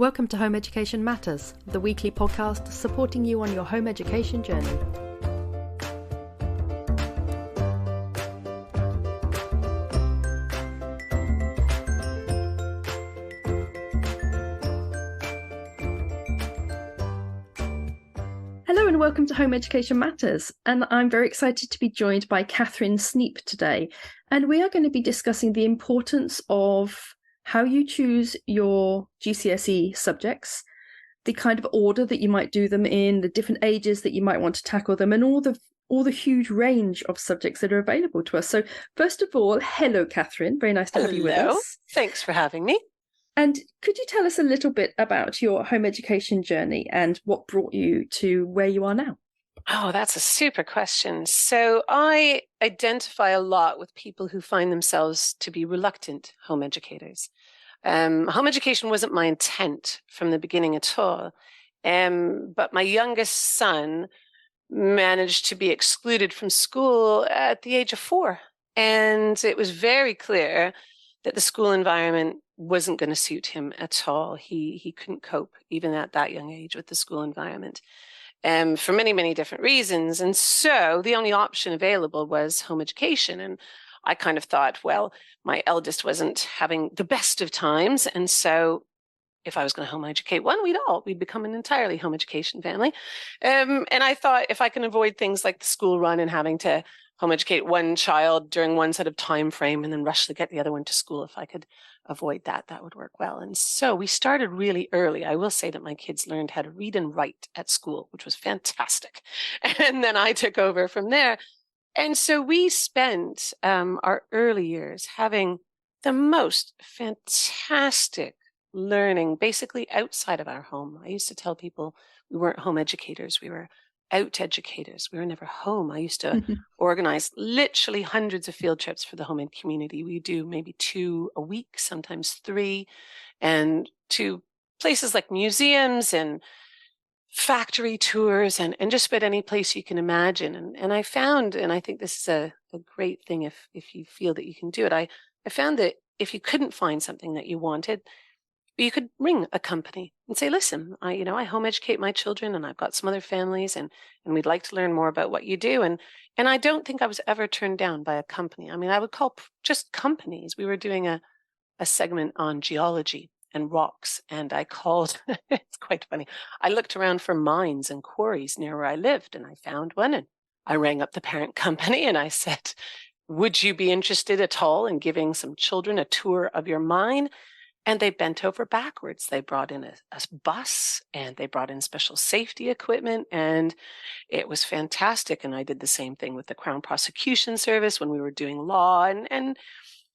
Welcome to Home Education Matters, the weekly podcast supporting you on your home education journey. Hello and welcome to Home Education Matters, and I'm very excited to be joined by Katherine Sneep today, and we are going to be discussing the importance of how you choose your GCSE subjects, the kind of order that you might do them in, the different ages that you might want to tackle them, and all the huge range of subjects that are available to us. So first of all, hello, Katherine. Very nice to have you with us. Thanks for having me. And could you tell us a little bit about your home education journey and what brought you to where you are now? Oh, that's a super question. So I identify a lot with people who find themselves to be reluctant home educators. Home education wasn't my intent from the beginning at all. But my youngest son managed to be excluded from school at the age of 4. And it was very clear that the school environment wasn't going to suit him at all. He couldn't cope, even at that young age, with the school environment. For many, many different reasons. And so the only option available was home education. And I kind of thought, well, my eldest wasn't having the best of times. And so if I was going to home educate one, we'd become an entirely home education family. And I thought if I can avoid things like the school run and having to home educate one child during one set of time frame and then rush to get the other one to school, if I could avoid that, that would work well. And so we started really early. I will say that my kids learned how to read and write at school, which was fantastic. And then I took over from there. And so we spent our early years having the most fantastic learning, basically outside of our home. I used to tell people we weren't home educators. We were out educators. We were never home. I used to organize literally hundreds of field trips for the home ed community. We do maybe 2 a week, sometimes 3, and to places like museums and factory tours and just about any place you can imagine. And I found, and I think this is a great thing if you feel that you can do it, I found that if you couldn't find something that you wanted, you could ring a company and say, listen, I home educate my children and I've got some other families and we'd like to learn more about what you do. And I don't think I was ever turned down by a company. I mean, I would call just companies. We were doing a segment on geology and rocks, and I called, it's quite funny. I looked around for mines and quarries near where I lived and I found one, and I rang up the parent company and I said, would you be interested at all in giving some children a tour of your mine? And they bent over backwards. They brought in a bus and they brought in special safety equipment, and it was fantastic. And I did the same thing with the Crown Prosecution Service when we were doing law. And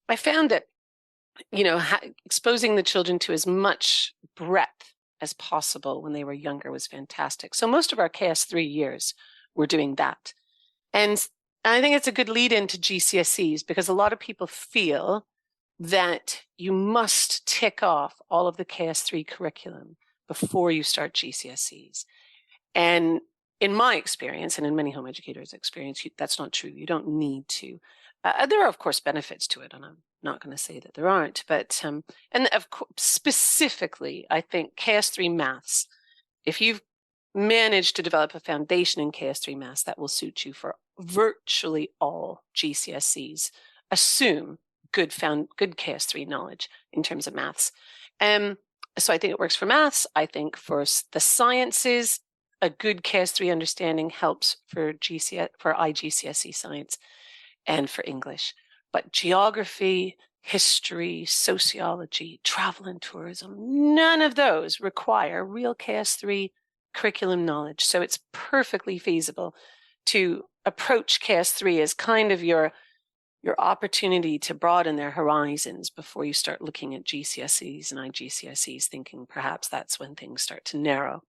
I found that, exposing the children to as much breadth as possible when they were younger was fantastic. So most of our KS3 years were doing that. And I think it's a good lead into GCSEs because a lot of people feel that you must tick off all of the KS3 curriculum before you start GCSEs. And in my experience, and in many home educators' experience, that's not true. You don't need to. There are, of course, benefits to it, and I'm not going to say that there aren't. But and of course, specifically, I think KS3 maths, if you've managed to develop a foundation in KS3 maths, that will suit you for virtually all GCSEs. Assume good KS3 knowledge in terms of maths. So I think it works for maths. I think for the sciences, a good KS3 understanding helps for IGCSE science and for English. But geography, history, sociology, travel and tourism, none of those require real KS3 curriculum knowledge. So it's perfectly feasible to approach KS3 as kind of your opportunity to broaden their horizons before you start looking at GCSEs and IGCSEs, thinking perhaps that's when things start to narrow.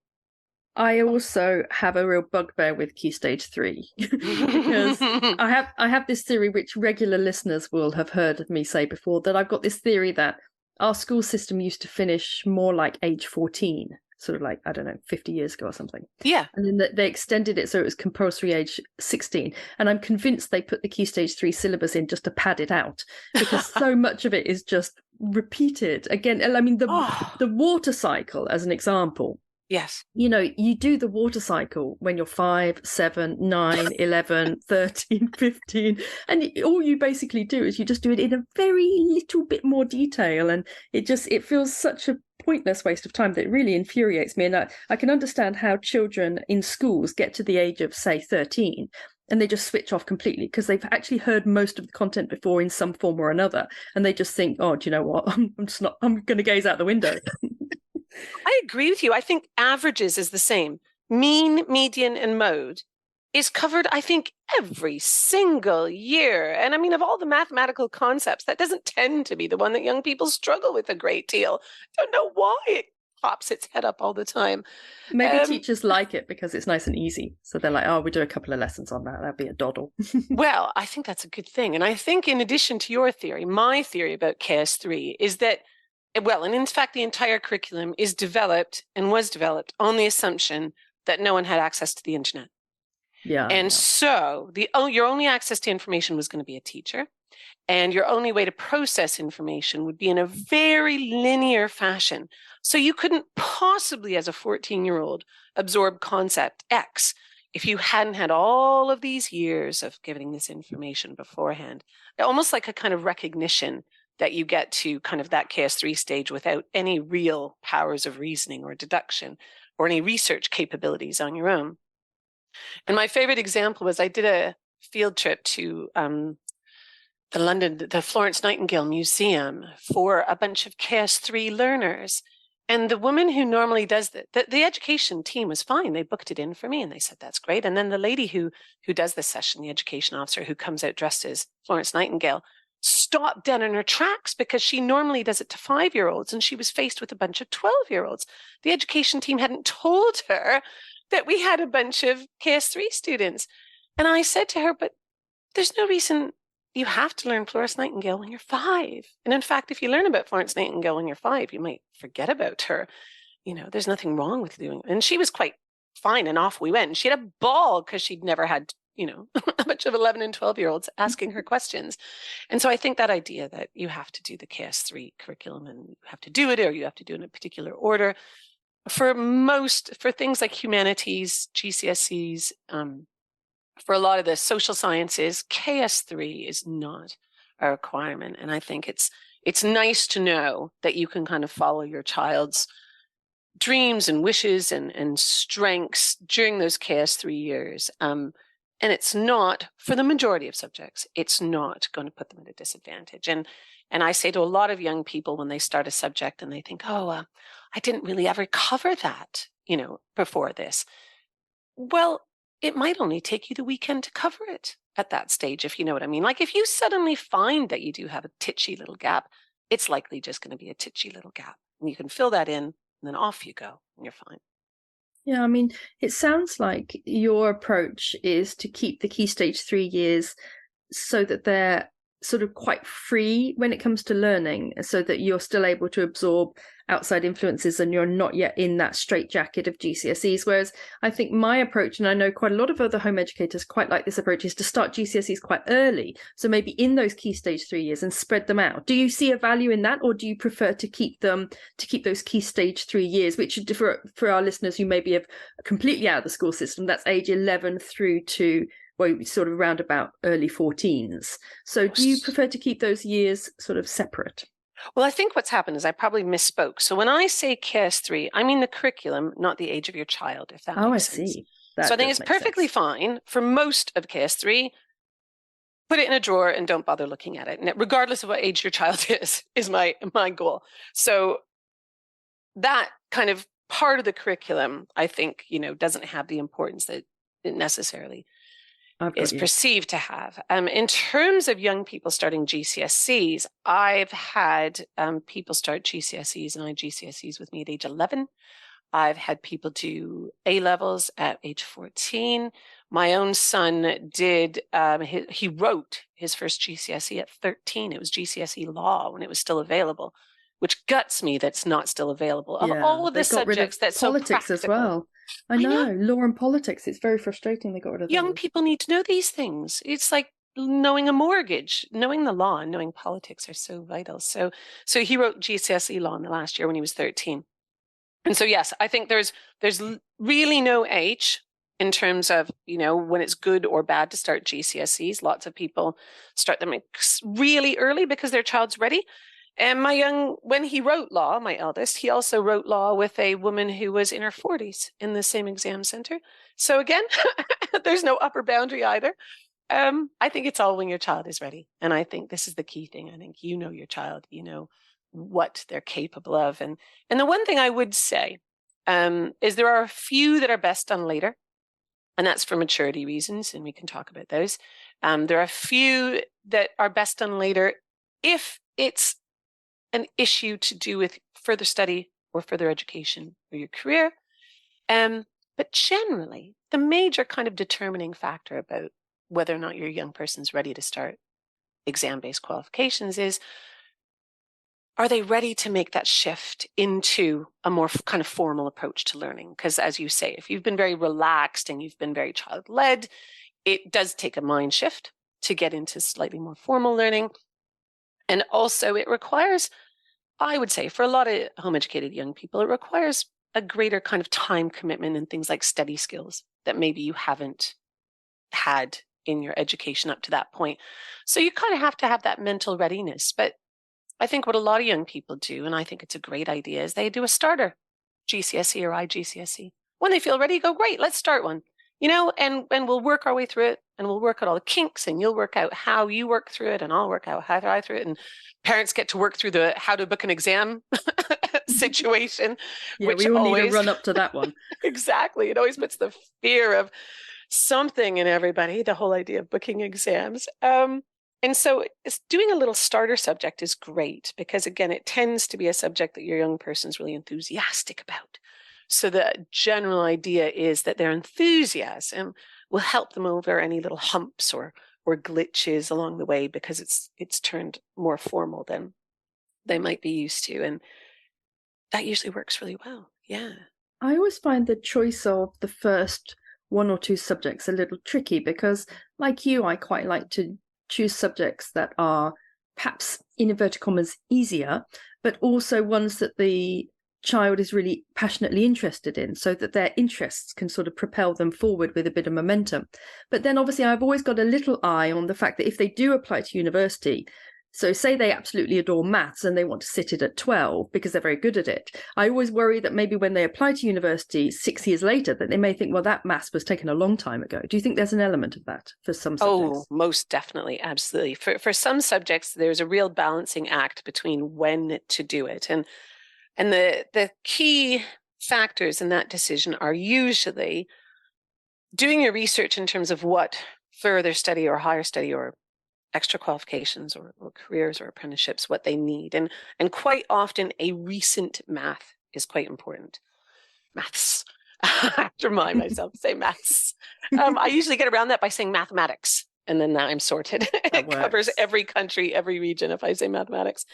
I also have a real bugbear with Key Stage 3 because I have this theory, which regular listeners will have heard me say before, that I've got this theory that our school system used to finish more like age 14. Sort of like, 50 years ago or something. Yeah. And then they extended it so it was compulsory age 16. And I'm convinced they put the Key Stage 3 syllabus in just to pad it out, because so much of it is just repeated again. I mean, the water cycle, as an example. Yes. You know, you do the water cycle when you're 5, 7, 9, 11, 13, 15. And all you basically do is you just do it in a very little bit more detail. And it feels such a pointless waste of time that it really infuriates me. And I can understand how children in schools get to the age of, say, 13, and they just switch off completely because they've actually heard most of the content before in some form or another. And they just think, oh, do you know what? I'm going to gaze out the window. I agree with you. I think averages is the same. Mean, median, and mode is covered, I think, every single year. And I mean, of all the mathematical concepts, that doesn't tend to be the one that young people struggle with a great deal. Don't know why it pops its head up all the time. Maybe teachers like it because it's nice and easy. So they're like, oh, we do a couple of lessons on that. That'd be a doddle. Well, I think that's a good thing. And I think in addition to your theory, my theory about KS3 is that, well, and in fact, the entire curriculum is developed and was developed on the assumption that no one had access to the internet. Yeah. And so your only access to information was going to be a teacher. And your only way to process information would be in a very linear fashion. So you couldn't possibly, as a 14-year-old, absorb concept X if you hadn't had all of these years of giving this information beforehand. Almost like a kind of recognition that you get to kind of that KS3 stage without any real powers of reasoning or deduction or any research capabilities on your own. And my favorite example was I did a field trip to the Florence Nightingale Museum for a bunch of KS3 learners. And the woman who normally does the education team was fine. They booked it in for me and they said, that's great. And then the lady who does this session, the education officer who comes out dressed as Florence Nightingale, stopped dead in her tracks because she normally does it to 5-year-olds and she was faced with a bunch of 12-year-olds. The education team hadn't told her that we had a bunch of KS3 students. And I said to her, but there's no reason you have to learn Florence Nightingale when you're 5. And in fact, if you learn about Florence Nightingale when you're 5, you might forget about her. You know, there's nothing wrong with doing it. And she was quite fine and off we went. And she had a ball because she'd never had, you know, a bunch of 11 and 12-year-olds asking her questions. And so I think that idea that you have to do the KS3 curriculum and you have to do it or you have to do it in a particular order, for things like humanities, GCSEs, for a lot of the social sciences, KS3 is not a requirement. And I think it's nice to know that you can kind of follow your child's dreams and wishes and strengths during those KS3 years. And it's not, for the majority of subjects, it's not going to put them at a disadvantage. And I say to a lot of young people when they start a subject and they think, I didn't really ever cover that, you know, before this. Well, it might only take you the weekend to cover it at that stage, if you know what I mean. Like if you suddenly find that you do have a titchy little gap, it's likely just going to be a titchy little gap. And you can fill that in and then off you go and you're fine. Yeah, I mean, it sounds like your approach is to keep the key stage 3 years so that they're sort of quite free when it comes to learning, so that you're still able to absorb outside influences and you're not yet in that straitjacket of GCSEs. Whereas I think my approach, and I know quite a lot of other home educators quite like this approach, is to start GCSEs quite early. So maybe in those key stage 3 years and spread them out. Do you see a value in that, or do you prefer to keep those key stage 3 years, which for our listeners who maybe have completely out of the school system, that's age 11 through to sort of around about early 14s. So do you prefer to keep those years sort of separate? Well, I think what's happened is I probably misspoke. So when I say KS3, I mean the curriculum, not the age of your child, if that makes sense. See. So I think it's perfectly fine for most of KS3. Put it in a drawer and don't bother looking at it. And regardless of what age your child is my goal. So that kind of part of the curriculum, I think, you know, doesn't have the importance that it necessarily is perceived to have. In terms of young people starting GCSEs, I've had people start GCSEs and IGCSEs with me at age 11. I've had people do A-levels at age 14. My own son did, he wrote his first GCSE at 13. It was GCSE law when it was still available, which guts me that's not still available. Of all of the subjects that's so practical. Politics as well. I know, law and politics. It's very frustrating they got rid of Young people need to know these things. It's like, knowing a mortgage, knowing the law and knowing politics are so vital. So he wrote GCSE law in the last year when he was 13. And so, yes, I think there's really no age in terms of, when it's good or bad to start GCSEs. Lots of people start them really early because their child's ready. And when he wrote law, my eldest, he also wrote law with a woman who was in her 40s in the same exam center. So again, there's no upper boundary either. I think it's all when your child is ready. And I think this is the key thing. I think you know your child, you know what they're capable of. And the one thing I would say is there are a few that are best done later. And that's for maturity reasons, and we can talk about those. There are a few that are best done later if it's an issue to do with further study or further education or your career. But generally, the major kind of determining factor about whether or not your young person's ready to start exam-based qualifications is, are they ready to make that shift into a more kind of formal approach to learning? Because as you say, if you've been very relaxed and you've been very child-led, it does take a mind shift to get into slightly more formal learning. And also it requires, I would say, for a lot of home-educated young people, it requires a greater kind of time commitment and things like study skills that maybe you haven't had in your education up to that point. So you kind of have to have that mental readiness. But I think what a lot of young people do, and I think it's a great idea, is they do a starter GCSE or IGCSE. When they feel ready, go, great, let's start one. And we'll work our way through it, and we'll work out all the kinks, and you'll work out how you work through it, and I'll work out how I through it. And parents get to work through the how to book an exam situation. Yeah, which we all always need to run up to that one. Exactly. It always puts the fear of something in everybody, the whole idea of booking exams. And so doing a little starter subject is great because, again, it tends to be a subject that your young person's really enthusiastic about. So the general idea is that their enthusiasm will help them over any little humps or glitches along the way because it's turned more formal than they might be used to. And that usually works really well. Yeah. I always find the choice of the first one or two subjects a little tricky because, like you, I quite like to choose subjects that are perhaps, in inverted commas, easier, but also ones that the child is really passionately interested in so that their interests can sort of propel them forward with a bit of momentum. But then obviously I've always got a little eye on the fact that if they do apply to university, so say they absolutely adore maths and they want to sit it at 12 because they're very good at it, I always worry that maybe when they apply to university 6 years later that they may think, well, that maths was taken a long time ago. Do you think there's an element of that for some subjects? Oh, most definitely. Absolutely. For some subjects, there's a real balancing act between when to do it. And the key factors in that decision are usually doing your research in terms of what further study or higher study or extra qualifications or careers or apprenticeships, what they need. And quite often a recent math is quite important. Maths. I have to remind myself to say maths. I usually get around that by saying mathematics. And then I'm sorted. It covers every country, every region if I say mathematics.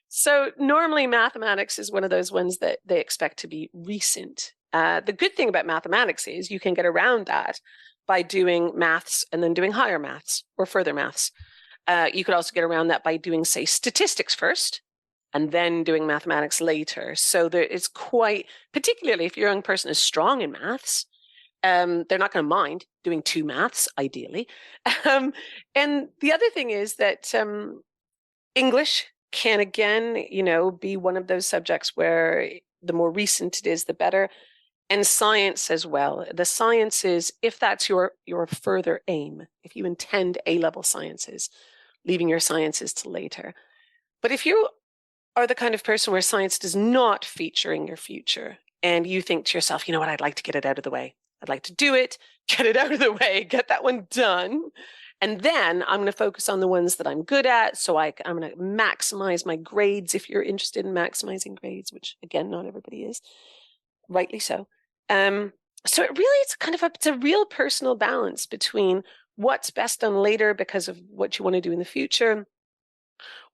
So normally mathematics is one of those ones that they expect to be recent. The good thing about mathematics is you can get around that by doing maths and then doing higher maths or further maths. You could also get around that by doing, say, statistics first and then doing mathematics later. So there is quite, particularly if your young person is strong in maths, they're not going to mind doing 2 maths, ideally. And the other thing is that English can, again, be one of those subjects where the more recent it is, the better. And science as well. The sciences, if that's your further aim, if you intend A-level sciences, leaving your sciences to later. But if you are the kind of person where science does not feature in your future, and you think to yourself, you know what, I'd like to get it out of the way. I'd like to do it, get it out of the way, get that one done. And then I'm going to focus on the ones that I'm good at. So I'm going to maximize my grades if you're interested in maximizing grades, which again, not everybody is, rightly so. So it really, it's a real personal balance between what's best done later because of what you want to do in the future,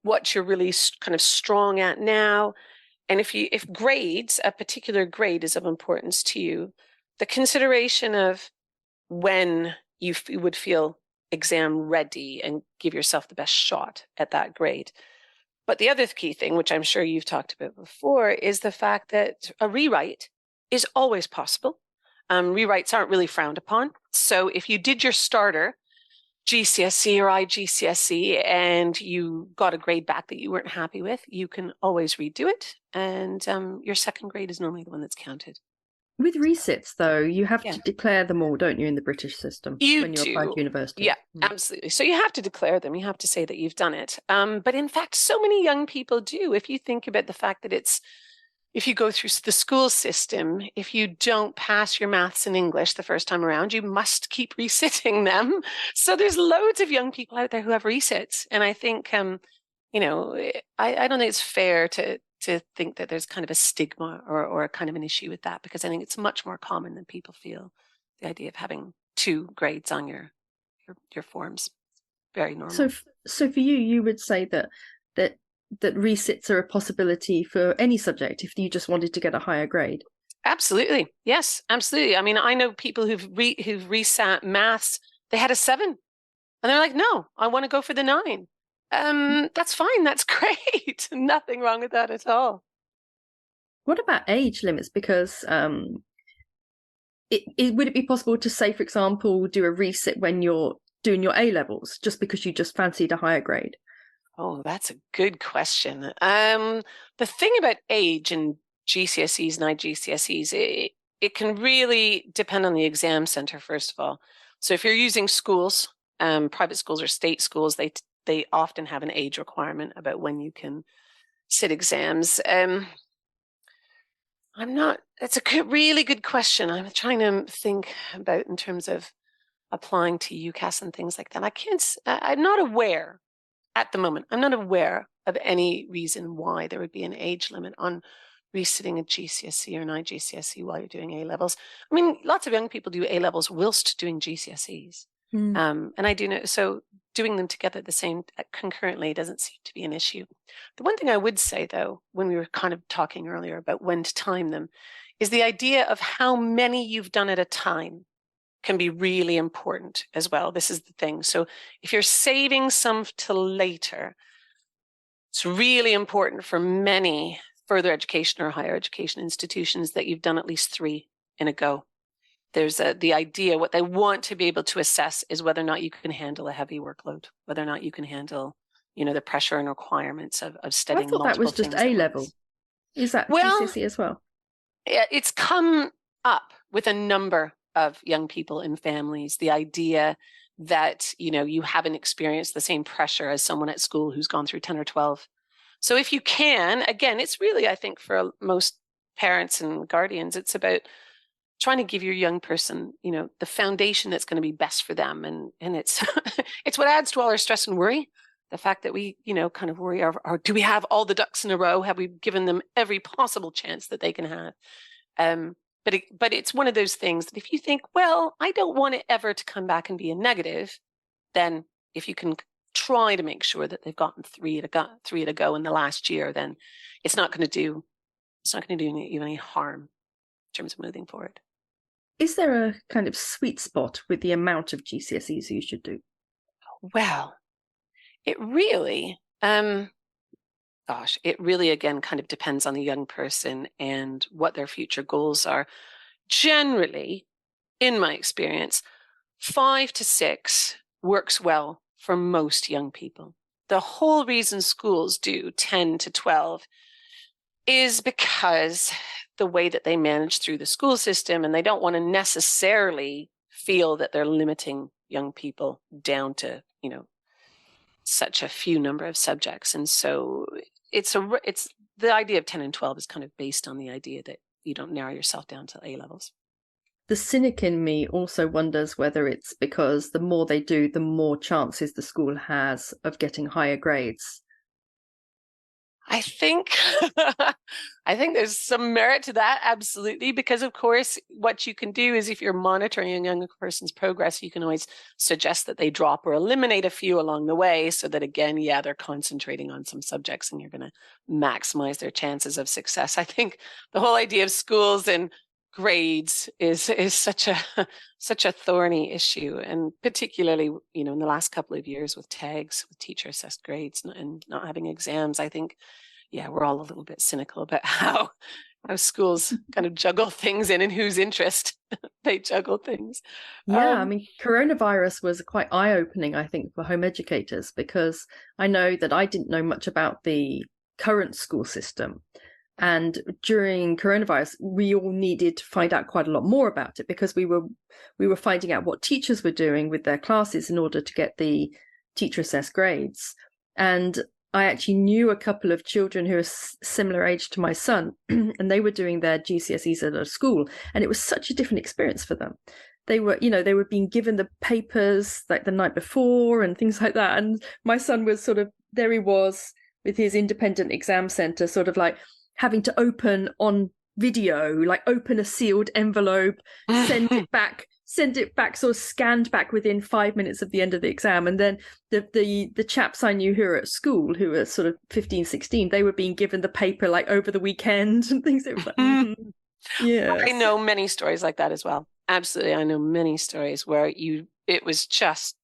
what you're really kind of strong at now. And if grades, a particular grade is of importance to you, the consideration of when you would feel exam ready and give yourself the best shot at that grade. But the other key thing, which I'm sure you've talked about before, is the fact that a rewrite is always possible. Rewrites aren't really frowned upon. So if you did your starter GCSE or IGCSE and you got a grade back that you weren't happy with, you can always redo it. And your second grade is normally the one that's counted. With resits, though, you have to declare them all, don't you, in the British system when you apply to university? Yeah, absolutely. So you have to declare them. You have to say that you've done it. But in fact, so many young people do. If you think about the fact that if you go through the school system, if you don't pass your maths and English the first time around, you must keep resitting them. So there's loads of young people out there who have resits. And I think, I don't think it's fair to think that there's kind of a stigma or a kind of an issue with that, because I think it's much more common than people feel. The idea of having 2 grades on your forms, very normal. So for you, you would say that resits are a possibility for any subject if you just wanted to get a higher grade? Absolutely. Yes, absolutely. I mean, I know people who've resat maths, they had a 7 and they're like, no, I want to go for the 9. That's fine. That's great. Nothing wrong with that at all. What about age limits? Because would it be possible to say, for example, do a resit when you're doing your A levels just because you just fancied a higher grade? Oh, that's a good question. The thing about age in GCSEs and IGCSEs, it can really depend on the exam center, first of all. So if you're using schools, private schools or state schools, they often have an age requirement about when you can sit exams. That's a really good question. I'm trying to think about in terms of applying to UCAS and things like that. I'm not aware at the moment. I'm not aware of any reason why there would be an age limit on resitting a GCSE or an IGCSE while you're doing A levels. I mean, lots of young people do A levels whilst doing GCSEs. And I do know, so doing them together concurrently doesn't seem to be an issue. The one thing I would say, though, when we were kind of talking earlier about when to time them, is the idea of how many you've done at a time can be really important as well. This is the thing. So if you're saving some till later, it's really important for many further education or higher education institutions that you've done at least 3 in a go. There's the idea, what they want to be able to assess is whether or not you can handle a heavy workload, whether or not you can handle, the pressure and requirements of studying multiple things. I thought that was just A level. Is that GCSE as well? It's come up with a number of young people and families, the idea that, you haven't experienced the same pressure as someone at school who's gone through 10 or 12. So if you can, again, it's really, I think for most parents and guardians, it's about trying to give your young person, the foundation that's going to be best for them. And it's, it's what adds to all our stress and worry. The fact that we, kind of worry, do we have all the ducks in a row? Have we given them every possible chance that they can have? But it's one of those things that if you think, well, I don't want it ever to come back and be a negative, then if you can try to make sure that they've gotten 3 to go in the last year, then it's not going to do you any harm in terms of moving forward. Is there a kind of sweet spot with the amount of GCSEs you should do? Well, it really, again, kind of depends on the young person and what their future goals are. Generally, in my experience, 5 to 6 works well for most young people. The whole reason schools do 10 to 12 is because the way that they manage through the school system, and they don't want to necessarily feel that they're limiting young people down to, such a few number of subjects. And so it's the idea of 10 and 12 is kind of based on the idea that you don't narrow yourself down to A levels. The cynic in me also wonders whether it's because the more they do, the more chances the school has of getting higher grades. I think there's some merit to that, absolutely, because of course what you can do is if you're monitoring a young person's progress, you can always suggest that they drop or eliminate a few along the way so that, again, they're concentrating on some subjects and you're going to maximize their chances of success. I think the whole idea of schools and grades is such a such a thorny issue, and particularly, you know, in the last couple of years with tags, with teacher assessed grades and not having exams, I think, yeah, we're all a little bit cynical about how schools kind of juggle things in whose interest they juggle things. Yeah, I mean, coronavirus was quite eye-opening, I think, for home educators, because I know that I didn't know much about the current school system. And during coronavirus, we all needed to find out quite a lot more about it, because we were finding out what teachers were doing with their classes in order to get the teacher assessed grades. And I actually knew a couple of children who are similar age to my son, and they were doing their GCSEs at a school, and it was such a different experience for them. They were, you know, they were being given the papers like the night before and things like that. And my son was sort of, there he was with his independent exam center, sort of like having to open on video, like open a sealed envelope, send it back, sort of scanned back within 5 minutes of the end of the exam. And then the chaps I knew who were at school, who were sort of 15, 16, they were being given the paper like over the weekend and things. It was like, yeah. I know many stories like that as well. Absolutely. I know many stories where it was just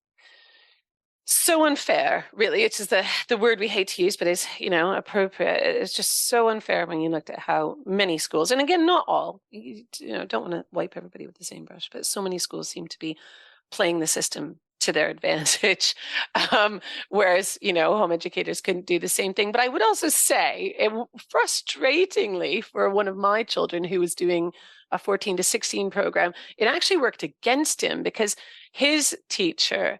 so unfair, really. It's just the word we hate to use, but it's, you know, appropriate. It's just so unfair when you looked at how many schools, and again, not all, you know, don't want to wipe everybody with the same brush, but so many schools seem to be playing the system to their advantage, whereas, you know, home educators couldn't do the same thing. But I would also say, frustratingly, for one of my children who was doing a 14 to 16 program, it actually worked against him, because his teacher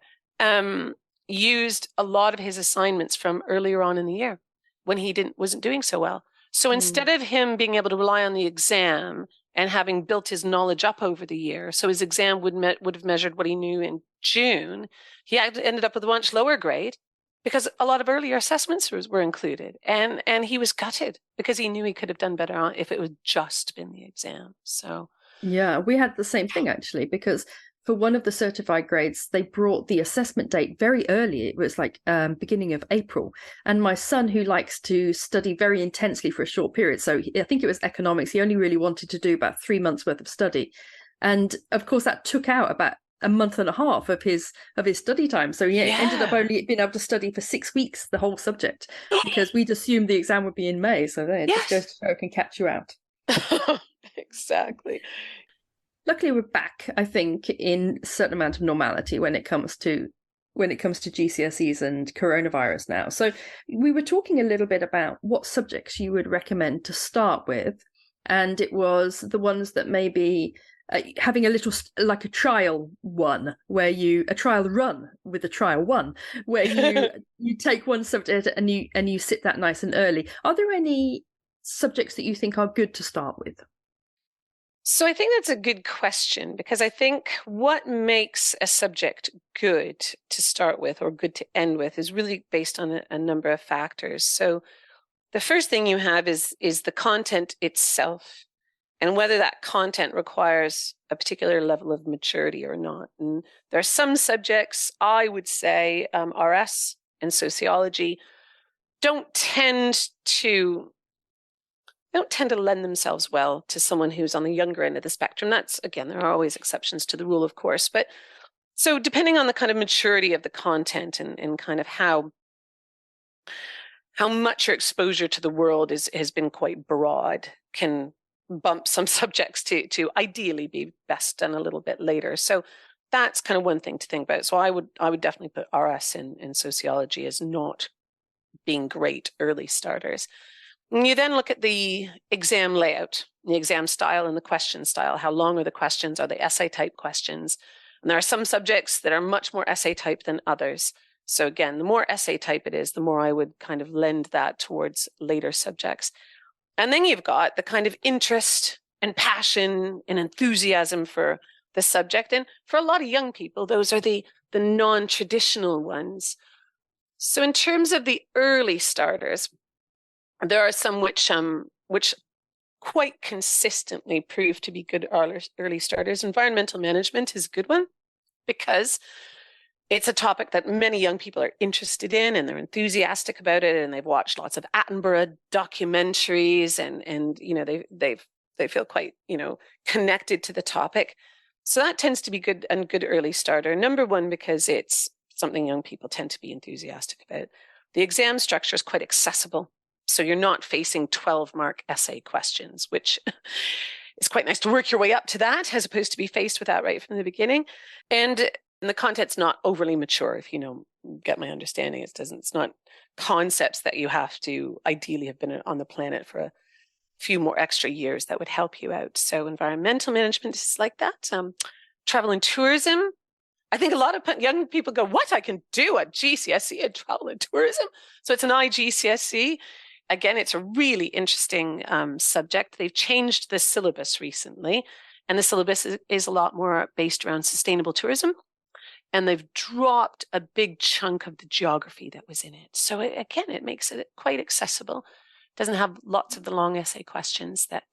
used a lot of his assignments from earlier on in the year when he wasn't doing so well. So instead of him being able to rely on the exam and having built his knowledge up over the year, so his exam would have measured what he knew in June, he ended up with a much lower grade because a lot of earlier assessments were included. And he was gutted because he knew he could have done better if it had just been the exam. So yeah, we had the same thing actually, because for one of the certified grades, they brought the assessment date very early. It was like beginning of April. And my son, who likes to study very intensely for a short period, so I think it was economics, he only really wanted to do about 3 months worth of study. And of course, that took out about a month and a half of his study time. So he ended up only being able to study for 6 weeks, the whole subject, because we'd assumed the exam would be in May. So it just goes to show it can catch you out. Exactly. Luckily, we're back, I think, in a certain amount of normality when it comes to GCSEs and coronavirus now. So we were talking a little bit about what subjects you would recommend to start with, and it was the ones that maybe having a little like a trial one, a trial run with a trial one, where you take one subject and you sit that nice and early. Are there any subjects that you think are good to start with? So I think that's a good question, because I think what makes a subject good to start with or good to end with is really based on a number of factors. So the first thing you have is the content itself, and whether that content requires a particular level of maturity or not. And there are some subjects, I would say, RS and sociology don't tend to lend themselves well to someone who's on the younger end of the spectrum. That's, again, there are always exceptions to the rule, of course. But so depending on the kind of maturity of the content and kind of how much your exposure to the world has been quite broad, can bump some subjects to ideally be best done a little bit later. So that's kind of one thing to think about. So I would definitely put RS and sociology as not being great early starters. And you then look at the exam layout, the exam style and the question style. How long are the questions? Are they essay type questions? And there are some subjects that are much more essay type than others. So again, the more essay type it is, the more I would kind of lend that towards later subjects. And then you've got the kind of interest and passion and enthusiasm for the subject. And for a lot of young people, those are the non-traditional ones. So in terms of the early starters, there are some which quite consistently prove to be good early starters. Environmental management is a good one because it's a topic that many young people are interested in and they're enthusiastic about it, and they've watched lots of Attenborough documentaries and you know they've they feel quite, connected to the topic. So that tends to be good and good early starter. Number one, because it's something young people tend to be enthusiastic about. The exam structure is quite accessible. So you're not facing 12-mark essay questions, which is quite nice to work your way up to that, as opposed to be faced with that right from the beginning. And the content's not overly mature, if you get my understanding. It's not concepts that you have to ideally have been on the planet for a few more extra years that would help you out. So environmental management is like that. Travel and tourism. I think a lot of young people go, what, I can do a GCSE in travel and tourism? So it's an IGCSE. Again, it's a really interesting subject. They've changed the syllabus recently, and the syllabus is a lot more based around sustainable tourism. And they've dropped a big chunk of the geography that was in it. So again, it makes it quite accessible. Doesn't have lots of the long essay questions that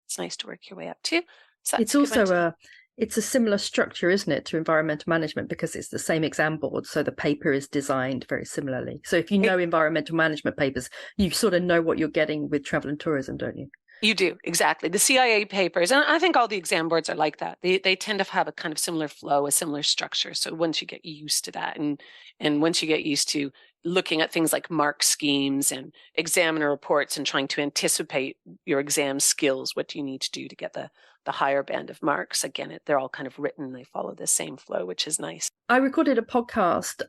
it's nice to work your way up to. So it's also it's a similar structure, isn't it, to environmental management, because it's the same exam board. So the paper is designed very similarly. So if you know environmental management papers, you sort of know what you're getting with travel and tourism, don't you? You do, exactly. The CIA papers, and I think all the exam boards are like that. They tend to have a kind of similar flow, a similar structure. So once you get used to that, and once you get used to looking at things like mark schemes and examiner reports and trying to anticipate your exam skills, what do you need to do to get the higher band of marks? Again, they're all kind of written. They follow the same flow, which is nice. I recorded a podcast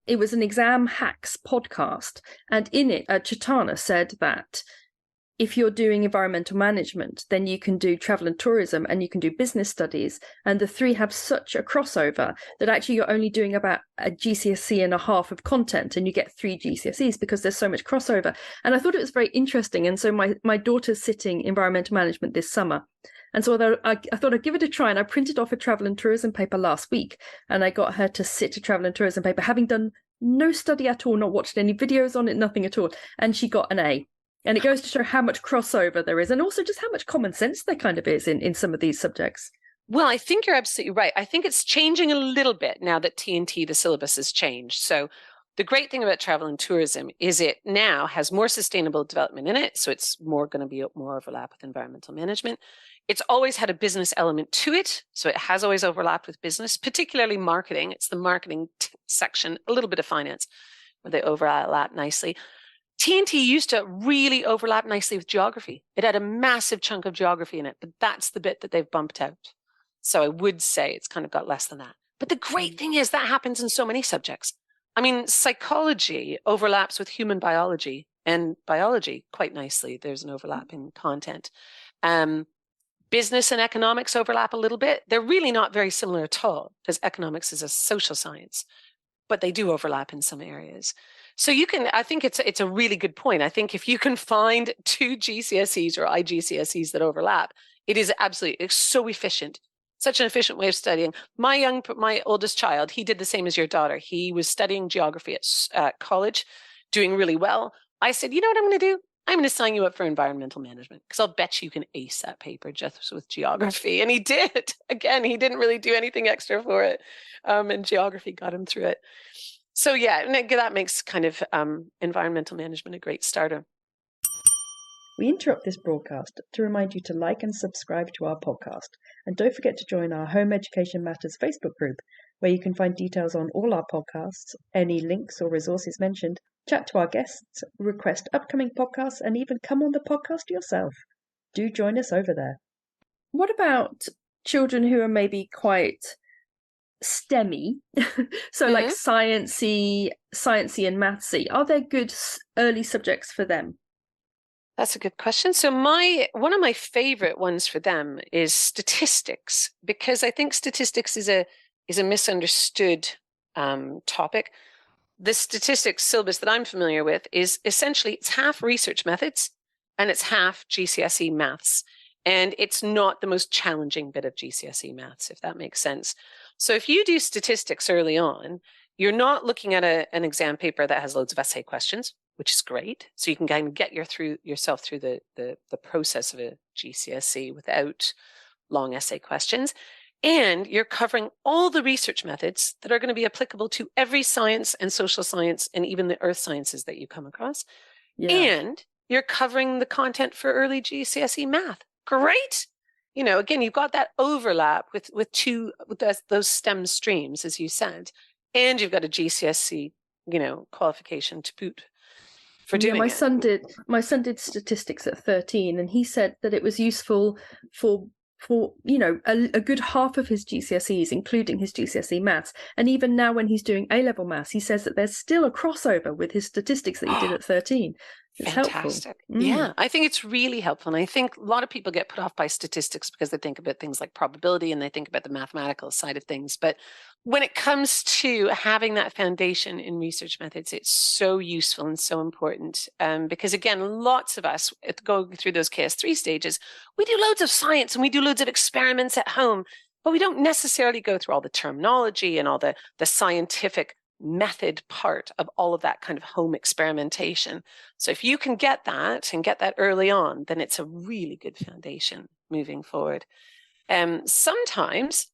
it was an exam hacks podcast. And in it, Chitana said that if you're doing environmental management, then you can do travel and tourism and you can do business studies. And the three have such a crossover that actually you're only doing about a GCSE and a half of content, and you get 3 GCSEs because there's so much crossover. And I thought it was very interesting. And so my daughter's sitting environmental management this summer. And so I thought I'd give it a try, and I printed off a travel and tourism paper last week, and I got her to sit a travel and tourism paper, having done no study at all, not watched any videos on it, nothing at all. And she got an A. And it goes to show how much crossover there is, and also just how much common sense there kind of is in some of these subjects. Well, I think you're absolutely right. I think it's changing a little bit now that TNT, the syllabus, has changed. So the great thing about travel and tourism is it now has more sustainable development in it. So it's more going to be more overlap with environmental management. It's always had a business element to it. So it has always overlapped with business, particularly marketing. It's the marketing section, a little bit of finance, where they overlap nicely. TNT used to really overlap nicely with geography. It had a massive chunk of geography in it, but that's the bit that they've bumped out. So I would say it's kind of got less than that. But the great thing is that happens in so many subjects. I mean, psychology overlaps with human biology, and biology quite nicely. There's an overlap in content. Business and economics overlap a little bit. They're really not very similar at all, because economics is a social science, but they do overlap in some areas. So I think it's a really good point. I think if you can find 2 GCSEs or IGCSEs that overlap, it's so efficient. Such an efficient way of studying. My oldest child, he did the same as your daughter. He was studying geography at college, doing really well. I said, you know what I'm going to do? I'm going to sign you up for environmental management, because I'll bet you can ace that paper just with geography. And he did. Again, he didn't really do anything extra for it. And geography got him through it. So yeah, that makes kind of environmental management a great starter. We interrupt this broadcast to remind you to like and subscribe to our podcast. And don't forget to join our Home Education Matters Facebook group, where you can find details on all our podcasts, any links or resources mentioned, chat to our guests, request upcoming podcasts, and even come on the podcast yourself. Do join us over there. What about children who are maybe quite STEMmy, so like sciencey and mathsy? Are there good early subjects for them? That's a good question. So one of my favorite ones for them is statistics, because I think statistics is a misunderstood topic. The statistics syllabus that I'm familiar with is essentially, it's half research methods and it's half GCSE maths. And it's not the most challenging bit of GCSE maths, if that makes sense. So if you do statistics early on, you're not looking at an exam paper that has loads of essay questions, which is great. So you can kind of get yourself through the process of a GCSE without long essay questions. And you're covering all the research methods that are going to be applicable to every science and social science and even the earth sciences that you come across. Yeah. And you're covering the content for early GCSE math. Great. You know, again, you've got that overlap with those STEM streams, as you said, and you've got a GCSE, you know, qualification to boot for doing my it. son did statistics at 13, and he said that it was useful for you know, a good half of his GCSEs, including his GCSE maths. And even now when he's doing A-level maths, he says that there's still a crossover with his statistics that he did at 13. It's Fantastic. helpful. Yeah, I think it's really helpful. And I think a lot of people get put off by statistics because they think about things like probability and they think about the mathematical side of things. But when it comes to having that foundation in research methods, it's so useful and so important. Because again, lots of us going through those KS3 stages, we do loads of science and we do loads of experiments at home, but we don't necessarily go through all the terminology and all the scientific method part of all of that kind of home experimentation. So if you can get that and get that early on, then it's a really good foundation moving forward. Sometimes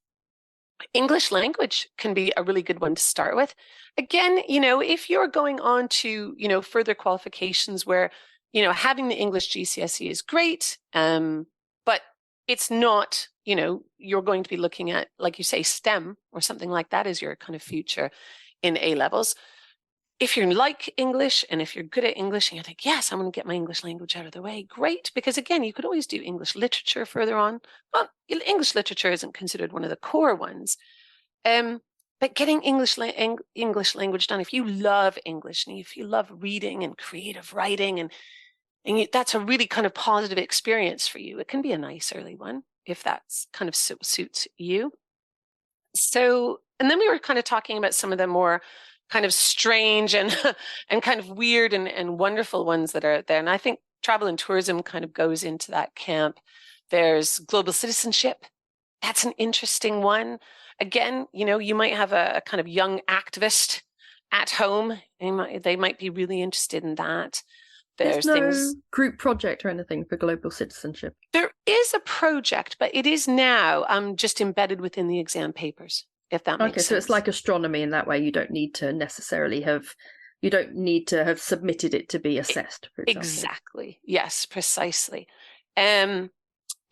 English language can be a really good one to start with. Again, you know, if you're going on to, you know, further qualifications where, you know, having the English GCSE is great, but it's not, you know, you're going to be looking at, like you say, STEM or something like that as your kind of future in A levels. If you like English and if you're good at English and you think, yes, I'm going to get my English language out of the way, great. Because again, you could always do English literature further on. Well, English literature isn't considered one of the core ones. But getting English language done, if you love English and if you love reading and creative writing and that's a really kind of positive experience for you, it can be a nice early one if that's kind of suits you. So, and then we were kind of talking about some of the more kind of strange and and kind of weird and wonderful ones that are out there. And I think travel and tourism kind of goes into that camp. There's global citizenship. That's an interesting one. Again, you know, you might have a kind of young activist at home. They might be really interested in that. There's no group project or anything for global citizenship. There is a project, but it is now just embedded within the exam papers, if that makes sense. Okay, so it's like astronomy in that way. You don't need to necessarily have submitted it to be assessed, for example. Exactly. Yes, precisely. And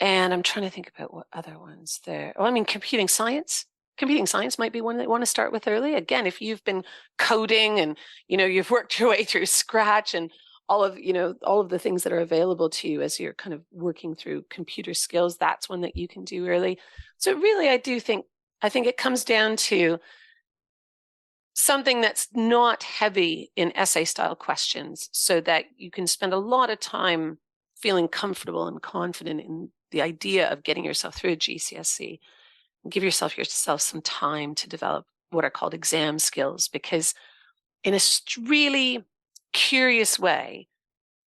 I'm trying to think about what other ones there. Oh, I mean, computing science. Computing science might be one that you want to start with early. Again, if you've been coding and, you know, you've worked your way through Scratch and all of the things that are available to you as you're kind of working through computer skills, that's one that you can do early. So really, I think it comes down to something that's not heavy in essay style questions so that you can spend a lot of time feeling comfortable and confident in the idea of getting yourself through a GCSE. Give yourself some time to develop what are called exam skills, because in a really curious way,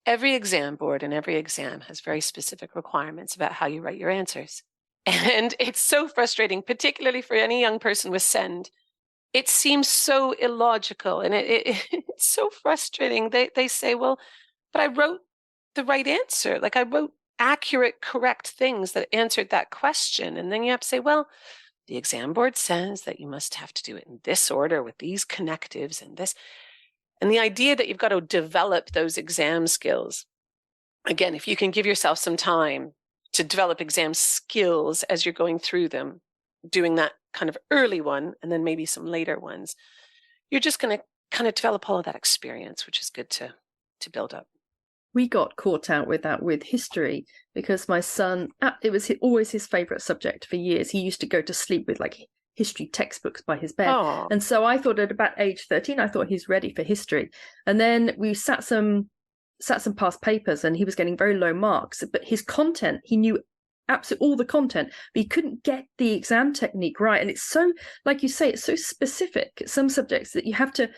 every exam board and every exam has very specific requirements about how you write your answers. And it's so frustrating, particularly for any young person with SEND. It seems so illogical and it's so frustrating. They say, well, but I wrote the right answer. Like I wrote accurate, correct things that answered that question. And then you have to say, well, the exam board says that you must have to do it in this order with these connectives and this. And the idea that you've got to develop those exam skills, again, if you can give yourself some time to develop exam skills as you're going through them, doing that kind of early one and then maybe some later ones, you're just going to kind of develop all of that experience, which is good to build up. We got caught out with that with history because my son, it was always his favourite subject for years. He used to go to sleep with like history textbooks by his bed. Aww. And so I thought at about age 13, I thought he's ready for history. And then we sat some past papers and he was getting very low marks, but his content, he knew absolutely all the content, but he couldn't get the exam technique right. And it's so, like you say, it's so specific, some subjects that you have to,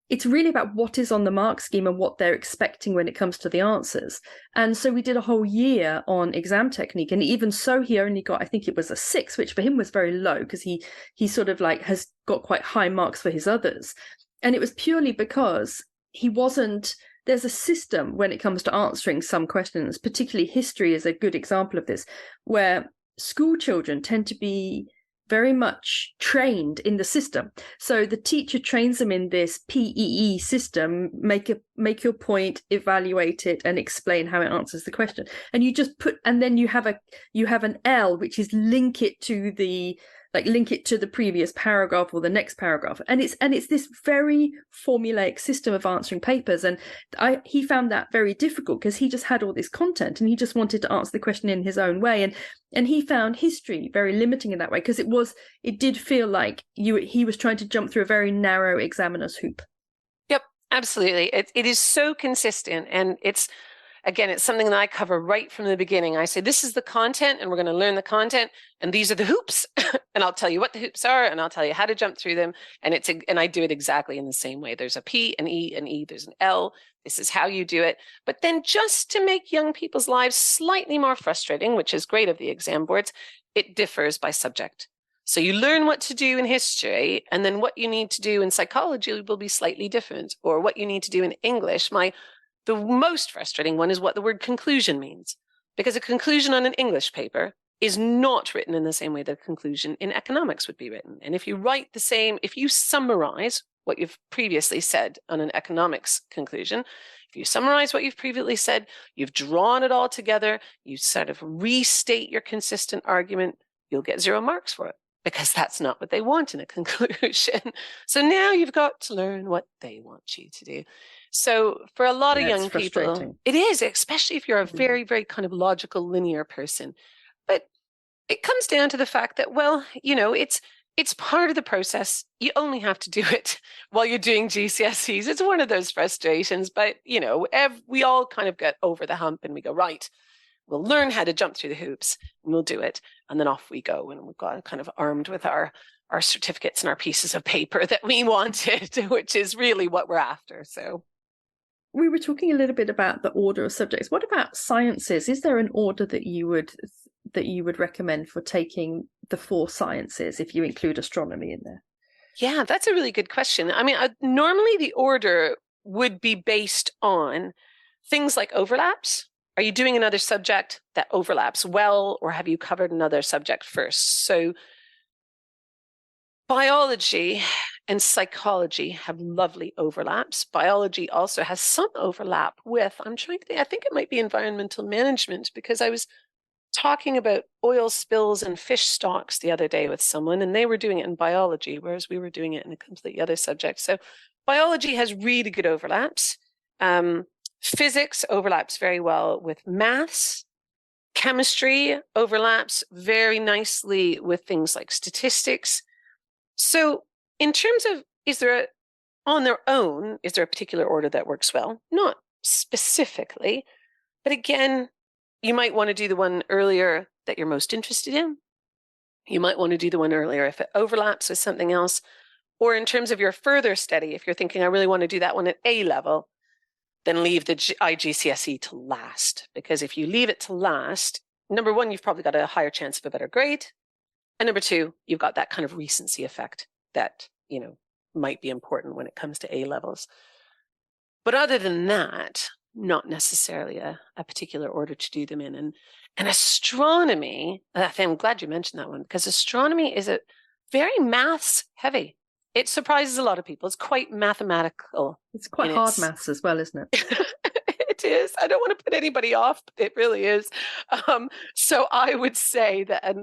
it's really about what is on the mark scheme and what they're expecting when it comes to the answers. And so we did a whole year on exam technique. And even so, he only got, I think it was a 6, which for him was very low because he sort of like has got quite high marks for his others. And it was purely because there's a system when it comes to answering some questions, particularly history is a good example of this, where school children tend to be very much trained in the system. So the teacher trains them in this PEE system, make your point, evaluate it, and explain how it answers the question. And you just and then you have an L, which is link it to the previous paragraph or the next paragraph. And it's this very formulaic system of answering papers. And he found that very difficult because he just had all this content and he just wanted to answer the question in his own way. And he found history very limiting in that way, because it did feel like he was trying to jump through a very narrow examiner's hoop. Yep, absolutely. It is so consistent, and it's something that I cover right from the beginning. I say, this is the content, and we're going to learn the content, and these are the hoops, and I'll tell you what the hoops are, and I'll tell you how to jump through them. And I do it exactly in the same way. There's a P, an E, there's an L. This is how you do it. But then, just to make young people's lives slightly more frustrating, which is great of the exam boards, it differs by subject. So you learn what to do in history, and then what you need to do in psychology will be slightly different, or what you need to do in English. The most frustrating one is what the word conclusion means, because a conclusion on an English paper is not written in the same way that a conclusion in economics would be written. And if you summarize what you've previously said on an economics conclusion, if you summarize what you've previously said, you've drawn it all together, you sort of restate your consistent argument, you'll get 0 marks for it, because that's not what they want in a conclusion. So now you've got to learn what they want you to do. So for a lot of young people, it is, especially if you're a very, very kind of logical, linear person. But it comes down to the fact that, well, it's part of the process. You only have to do it while you're doing GCSEs. It's one of those frustrations, but, we all kind of get over the hump and we go, right, we'll learn how to jump through the hoops and we'll do it. And then off we go. And we've got kind of armed with our certificates and our pieces of paper that we wanted, which is really what we're after. So we were talking a little bit about the order of subjects. What about sciences? Is there an order that you would recommend for taking the 4 sciences, if you include astronomy in there? Yeah, that's a really good question. I mean, normally the order would be based on things like overlaps. Are you doing another subject that overlaps well, or have you covered another subject first? So biology and psychology have lovely overlaps. Biology also has some overlap with, I think it might be environmental management, because I was talking about oil spills and fish stocks the other day with someone, and they were doing it in biology, whereas we were doing it in a completely other subject. So biology has really good overlaps. Physics overlaps very well with maths. Chemistry overlaps very nicely with things like statistics. So in terms of, is there a particular order that works well? Not specifically, but again, you might want to do the one earlier that you're most interested in. You might want to do the one earlier if it overlaps with something else. Or in terms of your further study, if you're thinking, I really want to do that one at A level, then leave the IGCSE to last. Because if you leave it to last, number one, you've probably got a higher chance of a better grade. And number two, you've got that kind of recency effect that, might be important when it comes to A levels. But other than that, not necessarily a particular order to do them in. And astronomy, I'm glad you mentioned that one, because astronomy is a very maths heavy. It surprises a lot of people. It's quite mathematical. It's quite hard maths as well, isn't it? It is. I don't want to put anybody off, but it really is. So I would say that,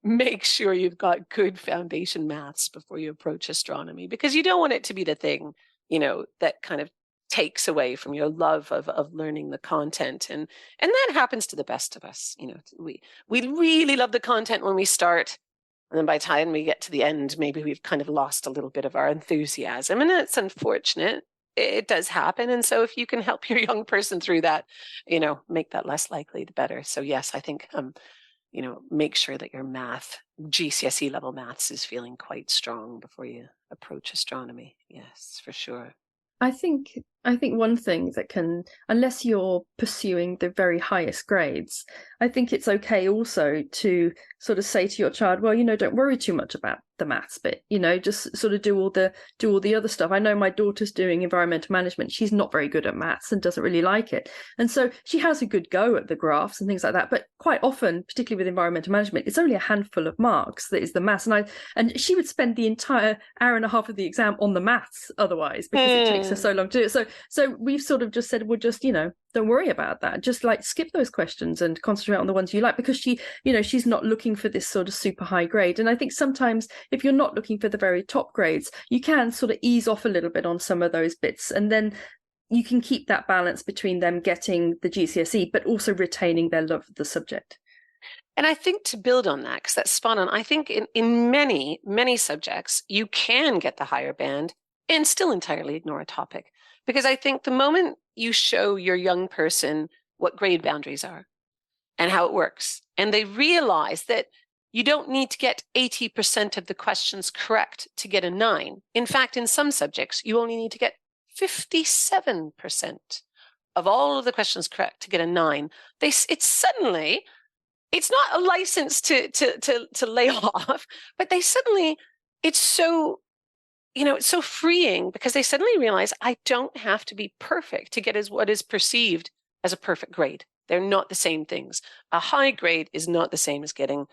make sure you've got good foundation maths before you approach astronomy, because you don't want it to be the thing, that kind of takes away from your love of learning the content. And that happens to the best of us. We really love the content when we start. And then by the time we get to the end, maybe we've kind of lost a little bit of our enthusiasm. And it's unfortunate. It does happen. And so if you can help your young person through that, make that less likely, the better. So yes, I think, make sure that your GCSE level maths is feeling quite strong before you approach astronomy. Yes, for sure. I think one thing that can, unless you're pursuing the very highest grades, I think it's okay also to sort of say to your child, well, don't worry too much about the maths bit, just sort of do all the other stuff. I know my daughter's doing environmental management. She's not very good at maths and doesn't really like it. And so she has a good go at the graphs and things like that. But quite often, particularly with environmental management, it's only a handful of marks that is the maths. And she would spend the entire hour and a half of the exam on the maths otherwise, because it takes her so long to do it. So we've sort of just said, well, just, don't worry about that. Just like skip those questions and concentrate on the ones you like, because she's not looking for this sort of super high grade. And I think sometimes if you're not looking for the very top grades, you can sort of ease off a little bit on some of those bits, and then you can keep that balance between them getting the GCSE but also retaining their love of the subject. And I think, to build on that, because that's spot on, I think in many, many subjects, you can get the higher band and still entirely ignore a topic. Because I think the moment you show your young person what grade boundaries are and how it works, and they realize that you don't need to get 80% of the questions correct to get a 9. In fact, in some subjects, you only need to get 57% of all of the questions correct to get a 9. It's not a license to lay off, but it's so, it's so freeing, because they suddenly realize I don't have to be perfect to get what is perceived as a perfect grade. They're not the same things. A high grade is not the same as getting,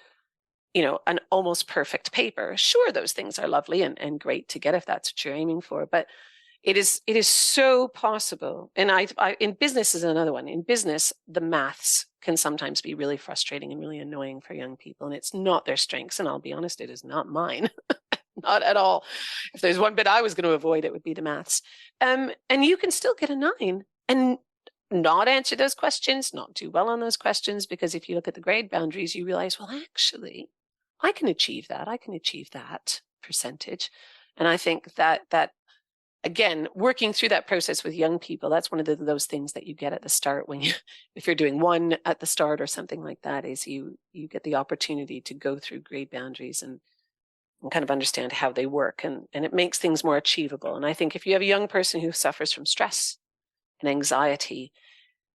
an almost perfect paper. Sure, those things are lovely and great to get if that's what you're aiming for, but it is so possible. And I in business is another one. In business, the maths can sometimes be really frustrating and really annoying for young people, and it's not their strengths. And I'll be honest, it is not mine. Not at all. If there's one bit I was going to avoid, it would be the maths. And you can still get a 9 and not answer those questions, not do well on those questions, because if you look at the grade boundaries, you realize, well, actually, I can achieve that. I can achieve that percentage. And I think that again, working through that process with young people, that's one of those things that you get at the start if you're doing one at the start or something like that, is you get the opportunity to go through grade boundaries and kind of understand how they work, and it makes things more achievable. And I think if you have a young person who suffers from stress and anxiety,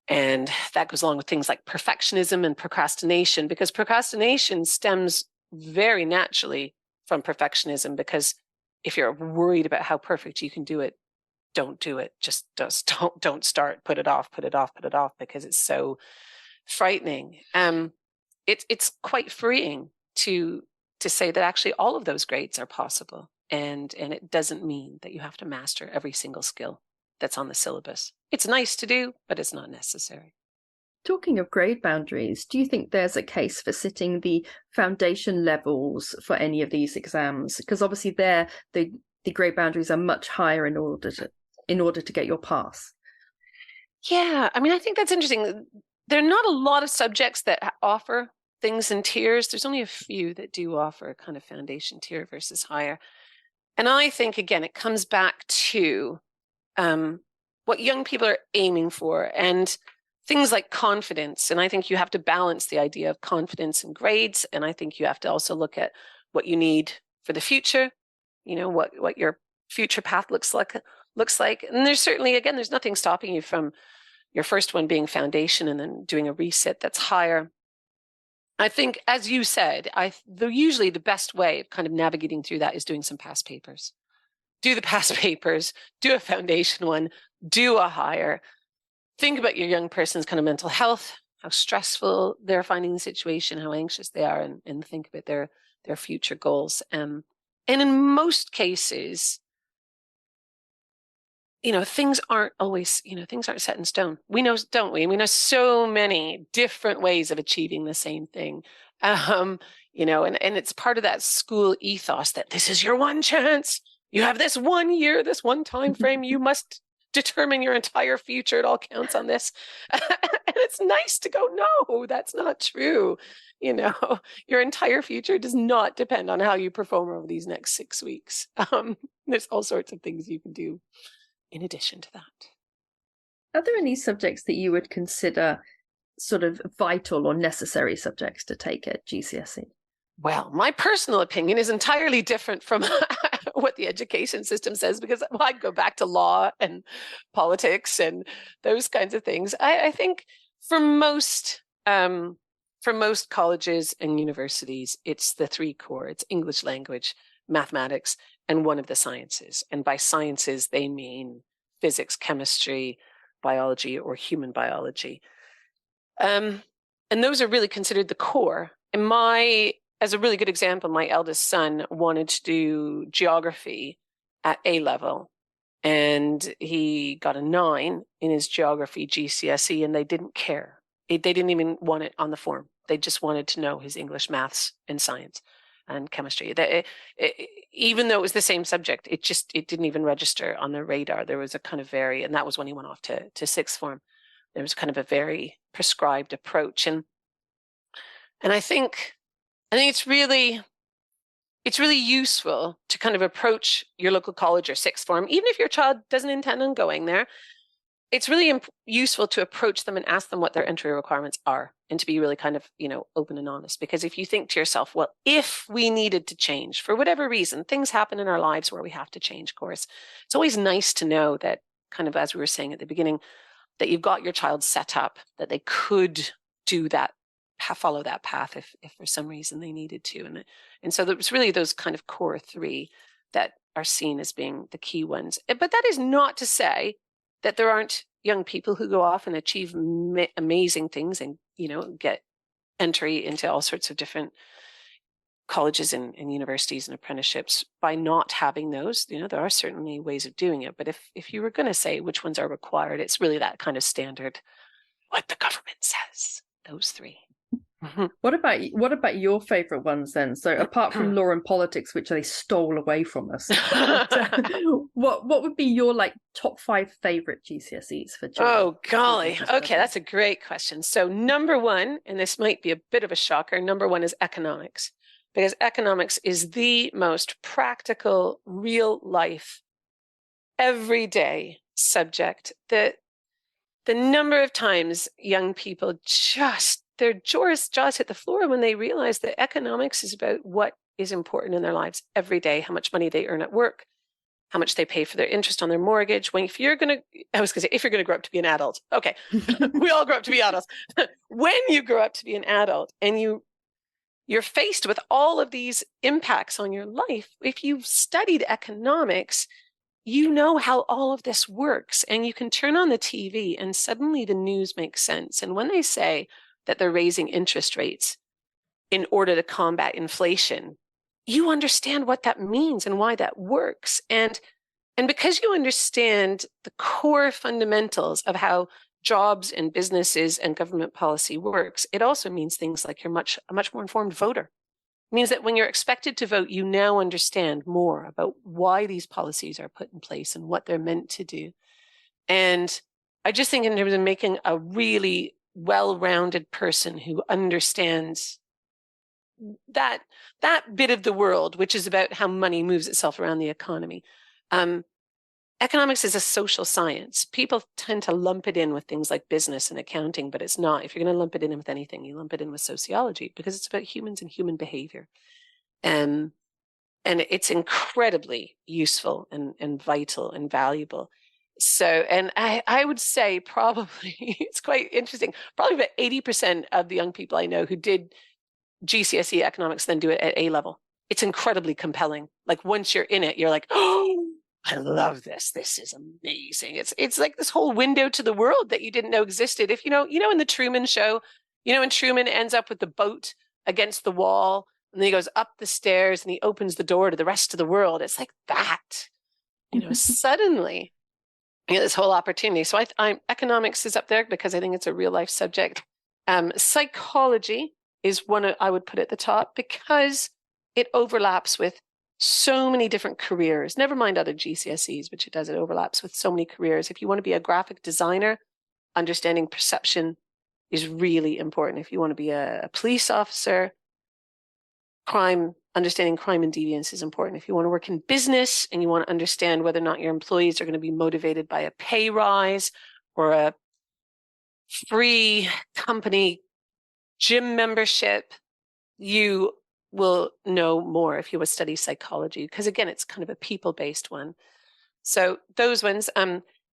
and that goes along with things like perfectionism and procrastination, because procrastination stems very naturally from perfectionism, because if you're worried about how perfect you can do it, don't do it. Just don't start. Put it off, because it's so frightening. It's quite freeing to say that actually all of those grades are possible, and it doesn't mean that you have to master every single skill that's on the syllabus. It's nice to do, but it's not necessary. Talking of grade boundaries, do you think there's a case for sitting the foundation levels for any of these exams? Because obviously the grade boundaries are much higher in order to get your pass. Yeah, I mean, I think that's interesting. There are not a lot of subjects that offer things in tiers. There's only a few that do offer a kind of foundation tier versus higher. And I think, again, it comes back to what young people are aiming for, and things like confidence. And I think you have to balance the idea of confidence and grades. And I think you have to also look at what you need for the future, what your future path looks like. And there's certainly, again, there's nothing stopping you from your first one being foundation and then doing a resit that's higher. I think, as you said, usually the best way of kind of navigating through that is doing some past papers. Do the past papers, do a foundation one, do a higher. Think about your young person's kind of mental health, how stressful they're finding the situation, how anxious they are, and think about their future goals. And in most cases, things aren't always, things aren't set in stone. We know, don't we? We know so many different ways of achieving the same thing. And it's part of that school ethos that this is your one chance. You have this 1 year, this one time frame. You must determine your entire future. It all counts on this. And it's nice to go, no, that's not true. Your entire future does not depend on how you perform over these next 6 weeks. There's all sorts of things you can do in addition to that. Are there any subjects that you would consider sort of vital or necessary subjects to take at GCSE? Well, my personal opinion is entirely different from what the education system says, because I'd go back to law and politics and those kinds of things. I think for most colleges and universities, it's the 3 core. It's English language, mathematics, and one of the sciences. And by sciences, they mean physics, chemistry, biology, or human biology. And those are really considered the core. And as a really good example, my eldest son wanted to do geography at A level, and he got a 9 in his geography GCSE, and they didn't care. They didn't even want it on the form. They just wanted to know his English, maths, and science and chemistry. Even though it was the same subject, it didn't even register on their radar. There was a kind of and that was when he went off to sixth form. There was kind of a very prescribed approach. And I think it's really useful to kind of approach your local college or sixth form, even if your child doesn't intend on going there. It's really useful to approach them and ask them what their entry requirements are, and to be really kind of, open and honest. Because if you think to yourself, well, if we needed to change for whatever reason, things happen in our lives where we have to change course. It's always nice to know that, kind of as we were saying at the beginning, that you've got your child set up, that they could do that, follow that path if for some reason they needed to. And so there's really those kind of core 3 that are seen as being the key ones. But that is not to say that there aren't young people who go off and achieve amazing things and, get entry into all sorts of different colleges and universities and apprenticeships by not having those. There are certainly ways of doing it. But if you were going to say which ones are required, it's really that kind of standard, what the government says, those 3. What about your favorite ones then? So apart from law and politics, which they stole away from us, what would be your top 5 favorite GCSEs for children? Oh golly, okay, that's a great question. So number 1, and this might be a bit of a shocker, number 1 is economics, because economics is the most practical, real life, everyday subject. The number of times young people their jaws hit the floor when they realize that economics is about what is important in their lives every day, how much money they earn at work, how much they pay for their interest on their mortgage. If you're going to grow up to be an adult, okay, we all grow up to be adults. When you grow up to be an adult and you're faced with all of these impacts on your life, if you've studied economics, you know how all of this works, and you can turn on the TV and suddenly the news makes sense. And when they say that they're raising interest rates in order to combat inflation, you understand what that means and why that works. And because you understand the core fundamentals of how jobs and businesses and government policy works, it also means things like you're a much more informed voter. It means that when you're expected to vote, you now understand more about why these policies are put in place and what they're meant to do. And I just think in terms of making a really well-rounded person who understands that bit of the world, which is about how money moves itself around the economy. Economics is a social science. People tend to lump it in with things like business and accounting, but it's not. If you're going to lump it in with anything, you lump it in with sociology, because it's about humans and human behavior. And it's incredibly useful and vital and valuable. So, and I would say probably, it's quite interesting, probably about 80% of the young people I know who did GCSE economics then do it at A level. It's incredibly compelling. Once you're in it, you're like, oh, I love this. This is amazing. It's like this whole window to the world that you didn't know existed. If in the Truman Show, when Truman ends up with the boat against the wall, and then he goes up the stairs and he opens the door to the rest of the world. It's like that, suddenly, this whole opportunity. So economics is up there because I think it's a real life subject. Psychology is one I would put at the top because it overlaps with so many different careers. Never mind other GCSEs, which it does. It overlaps with so many careers. If you want to be a graphic designer, understanding perception is really important. If you want to be a police officer, understanding crime and deviance is important. If you want to work in business and you want to understand whether or not your employees are going to be motivated by a pay rise or a free company gym membership, you will know more if you would study psychology, because again, it's kind of a people-based one. So those ones.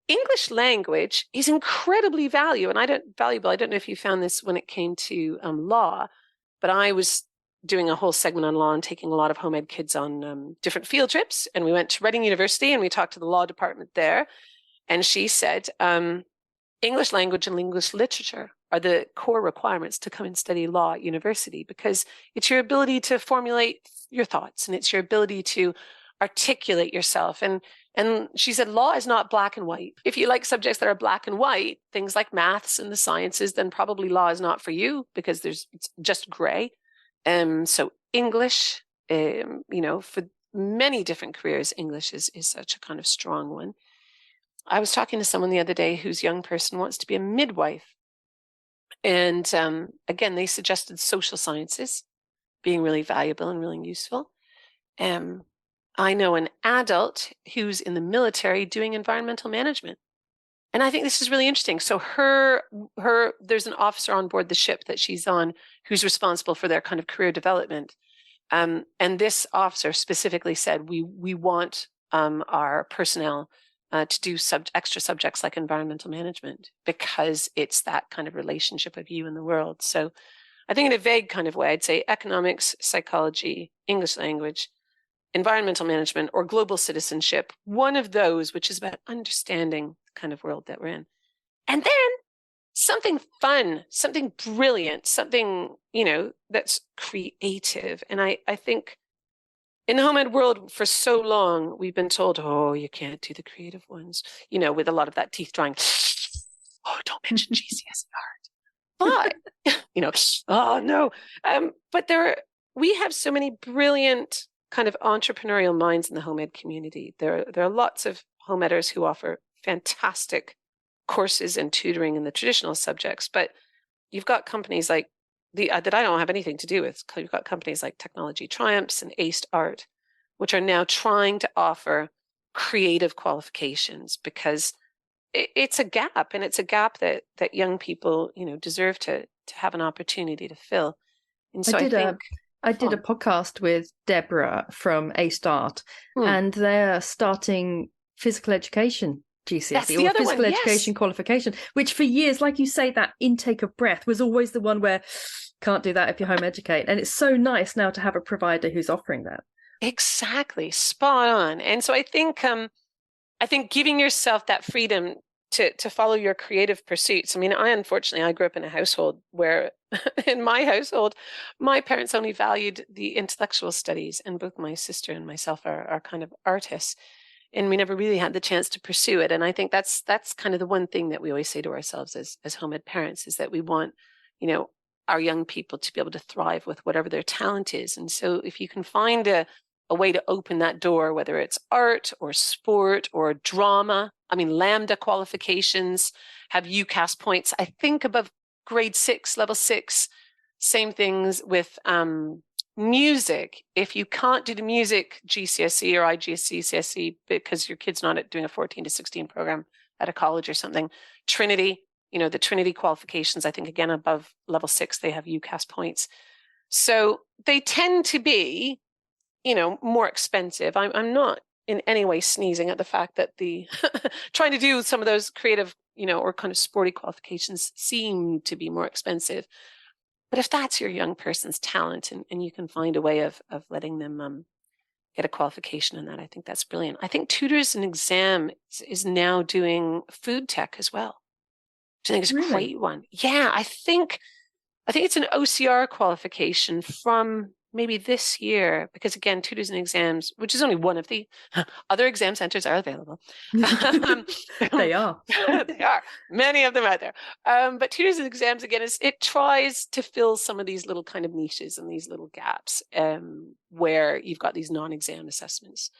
English language is incredibly valuable. I don't know if you found this when it came to law, but I was doing a whole segment on law and taking a lot of home ed kids on different field trips. And we went to Reading University and we talked to the law department there. And she said, English language and English literature are the core requirements to come and study law at university, because it's your ability to formulate your thoughts and it's your ability to articulate yourself. And she said, law is not black and white. If you like subjects that are black and white, things like maths and the sciences, then probably law is not for you, because it's just gray. So English, for many different careers, English is such a kind of strong one. I was talking to someone the other day whose young person wants to be a midwife. And again, they suggested social sciences being really valuable and really useful. I know an adult who's in the military doing environmental management. And I think this is really interesting. So there's an officer on board the ship that she's on who's responsible for their kind of career development. And this officer specifically said, we want our personnel to do extra subjects like environmental management, because it's that kind of relationship of you and the world. So I think in a vague kind of way, I'd say economics, psychology, English language, environmental management, or global citizenship, one of those, which is about understanding the kind of world that we're in. And then something fun, something brilliant, something, that's creative. And I think in the home ed world for so long, we've been told, oh, you can't do the creative ones, with a lot of that teeth drawing. Oh, don't mention GCSE art. But, oh no. But we have so many brilliant kind of entrepreneurial minds in the home ed community. There are lots of home eders who offer fantastic courses and tutoring in the traditional subjects, but you've got companies like that I don't have anything to do with. You've got companies like Technology Triumphs and Aced Art, which are now trying to offer creative qualifications, because it's a gap, and it's a gap that young people, deserve to have an opportunity to fill. And so I did a podcast with Deborah from Aced Art, and they're starting physical education GCSE or physical education qualification, which for years, like you say, that intake of breath was always the one where can't do that if you're home educate. And it's so nice now to have a provider who's offering that. Exactly. Spot on. And so I think giving yourself that freedom to follow your creative pursuits. I mean, I grew up in a household where in my household, my parents only valued the intellectual studies, and both my sister and myself are kind of artists. And we never really had the chance to pursue it. And I think that's kind of the one thing that we always say to ourselves as home ed parents, is that we want, our young people to be able to thrive with whatever their talent is. And so if you can find a way to open that door, whether it's art or sport or drama, Lambda qualifications have UCAS points, I think above grade 6, level 6, same things with music. If you can't do the music GCSE or IGCSE because your kid's not doing a 14 to 16 program at a college or something, Trinity, the Trinity qualifications, I think again above level 6, they have UCAS points. So they tend to be, more expensive. I'm not in any way sneezing at the fact that the trying to do some of those creative, or kind of sporty qualifications seem to be more expensive. But if that's your young person's talent and you can find a way of letting them get a qualification in that, I think that's brilliant. I think Tutors and Exam is now doing food tech as well, which I think is a great one. Yeah, I think it's an OCR qualification from maybe this year, because again, Tutors and Exams, which is only one of the other exam centers are available. They are. They are. Many of them out there. But Tutors and Exams, again, it tries to fill some of these little kind of niches and these little gaps where you've got these non-exam assessments.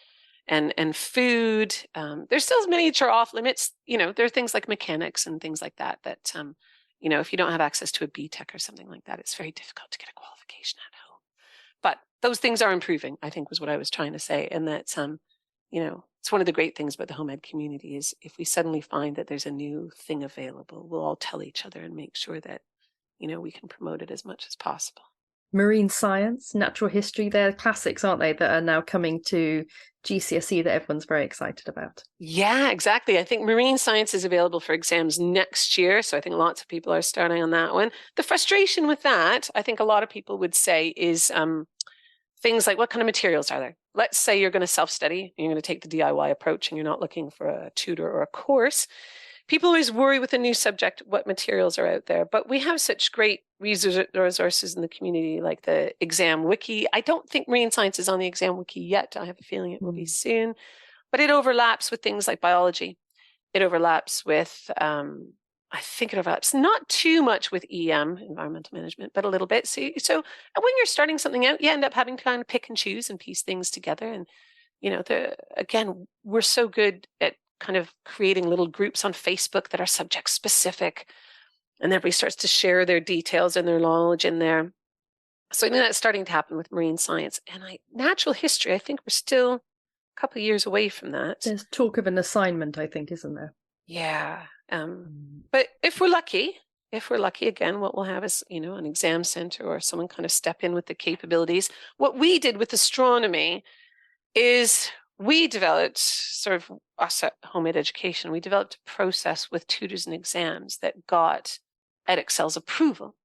And food, there's still many which are off limits. There are things like mechanics and things like that if you don't have access to a BTEC or something like that, it's very difficult to get a qualification at home. But those things are improving, I think was what I was trying to say. And that's, it's one of the great things about the home ed community is if we suddenly find that there's a new thing available, we'll all tell each other and make sure that, we can promote it as much as possible. marine science, natural history. They're classics, aren't they, that are now coming to GCSE that everyone's very excited about. Yeah, exactly. I think marine science is available for exams next year. So I think lots of people are starting on that one. The frustration with that, I think a lot of people would say, is things like, what kind of materials are there? Let's say you're going to self-study, you're going to take the DIY approach and you're not looking for a tutor or a course. People always worry with a new subject what materials are out there, but we have such great resources in the community, like the exam wiki. I don't think marine science is on the exam wiki yet. I have a feeling it will be soon, but it overlaps with things like biology. It overlaps with, I think it overlaps not too much with EM, environmental management, but a little bit. So when you're starting something out, you end up having to kind of pick and choose and piece things together. And, again, we're so good at kind of creating little groups on Facebook that are subject specific, and everybody starts to share their details and their knowledge in there. So I think that's starting to happen with marine science. And natural history, I think we're still a couple of years away from that. There's talk of an assignment, I think, isn't there? Yeah. But if we're lucky, again, what we'll have is, an exam center or someone kind of step in with the capabilities. What we did with astronomy is we developed sort of us at Homemade Education. We developed a process with tutors and exams that got Edexcel's approval.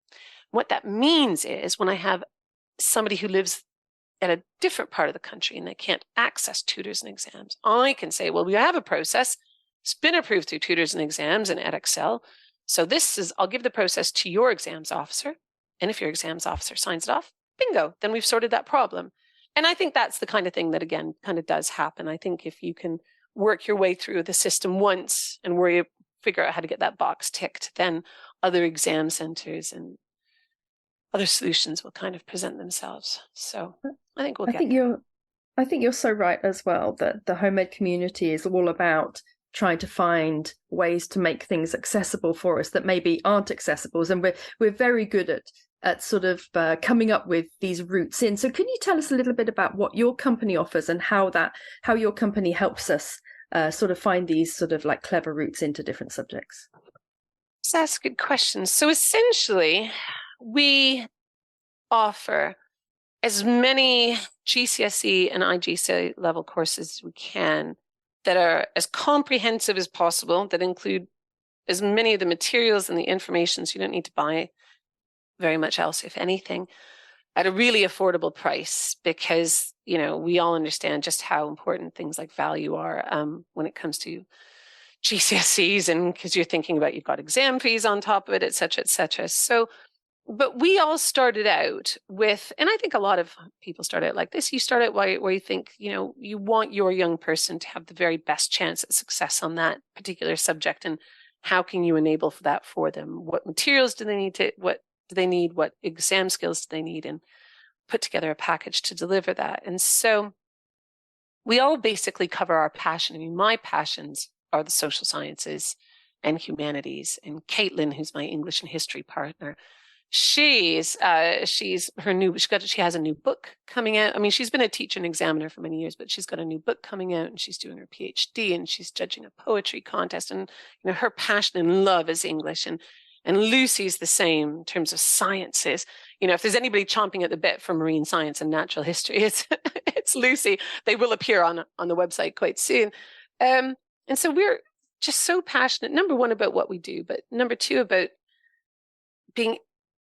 What that means is when I have somebody who lives at a different part of the country and they can't access tutors and exams, I can say, well, we have a process. It's been approved through tutors and exams and Edexcel. So I'll give the process to your exams officer. And if your exams officer signs it off, bingo, then we've sorted that problem. And I think that's the kind of thing that, again, kind of does happen. I think if you can work your way through the system once and figure out how to get that box ticked, then other exam centers and other solutions will kind of present themselves. So I think I think you're so right as well, that the Homemade community is all about trying to find ways to make things accessible for us that maybe aren't accessible. And we're very good at sort of coming up with these routes in. So can you tell us a little bit about what your company offers and how your company helps us sort of find these sort of like clever routes into different subjects? So that's a good question. So essentially, we offer as many GCSE and IGCSE level courses as we can that are as comprehensive as possible, that include as many of the materials and the information, so you don't need to buy very much else, if anything, at a really affordable price, because, we all understand just how important things like value are when it comes to GCSEs, and because you're thinking about, you've got exam fees on top of it, et cetera, et cetera. So, but we all started out with, and I think a lot of people start out like this, you start out where you think, you want your young person to have the very best chance at success on that particular subject. And how can you enable that for them? What materials do they need? What exam skills do they need? And put together a package to deliver that. And so we all basically cover our passion. I mean, my passions are the social sciences and humanities. And Caitlin, who's my English and history partner, she has a new book coming out. I mean, she's been a teacher and examiner for many years, but she's got a new book coming out, and she's doing her PhD, and she's judging a poetry contest. And her passion and love is English, and Lucy's the same in terms of sciences. If there's anybody chomping at the bit for marine science and natural history, it's Lucy. They will appear on the website quite soon. And so we're just so passionate, number one, about what we do, but number two, about being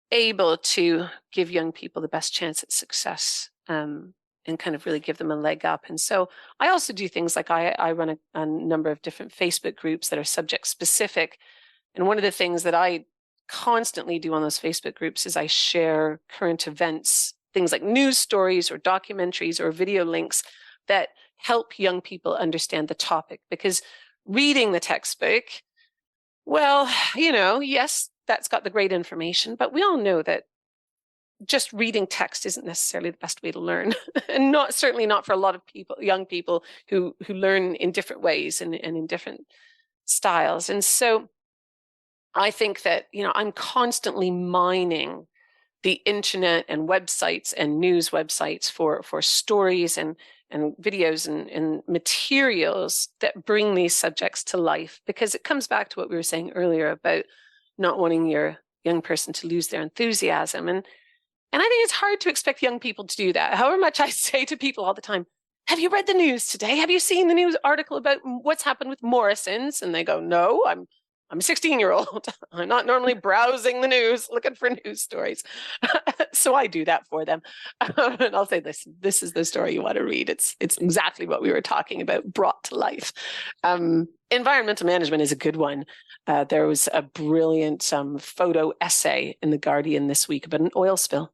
able to give young people the best chance at success, and kind of really give them a leg up. And so I also do things like I run a number of different Facebook groups that are subject specific. And one of the things that I constantly do on those Facebook groups is I share current events, things like news stories or documentaries or video links that help young people understand the topic. Because reading the textbook, well, yes, that's got the great information, but we all know that just reading text isn't necessarily the best way to learn, and certainly not for a lot of young people who learn in different ways and in different styles. And so I think that, I'm constantly mining the internet and websites and news websites for stories and videos and materials that bring these subjects to life, because it comes back to what we were saying earlier about not wanting your young person to lose their enthusiasm. And And I think it's hard to expect young people to do that. However much I say to people all the time, have you read the news today? Have you seen the news article about what's happened with Morrison's? And they go, no, I'm a 16-year-old. I'm not normally browsing the news, looking for news stories. So I do that for them. And I'll say, this is the story you want to read. It's exactly what we were talking about, brought to life. Environmental management is a good one. There was a brilliant photo essay in The Guardian this week about an oil spill.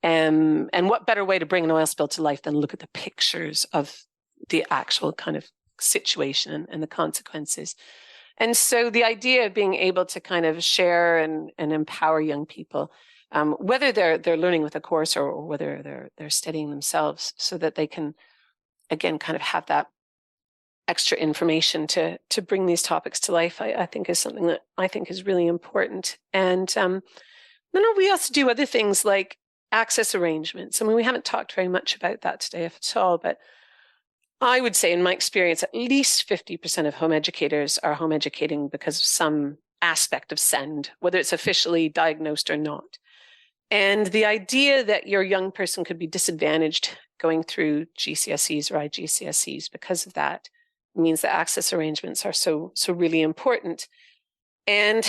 And what better way to bring an oil spill to life than look at the pictures of the actual kind of situation and the consequences. And so the idea of being able to kind of share and empower young people, whether they're learning with a course or whether they're studying themselves, so that they can, again, kind of have that extra information to bring these topics to life, I think is something that I think is really important. And then we also do other things like access arrangements. I mean, we haven't talked very much about that today, if at all, but I would say in my experience, at least 50% of home educators are home educating because of some aspect of SEND, whether it's officially diagnosed or not. And the idea that your young person could be disadvantaged going through GCSEs or IGCSEs because of that means that access arrangements are so really important. And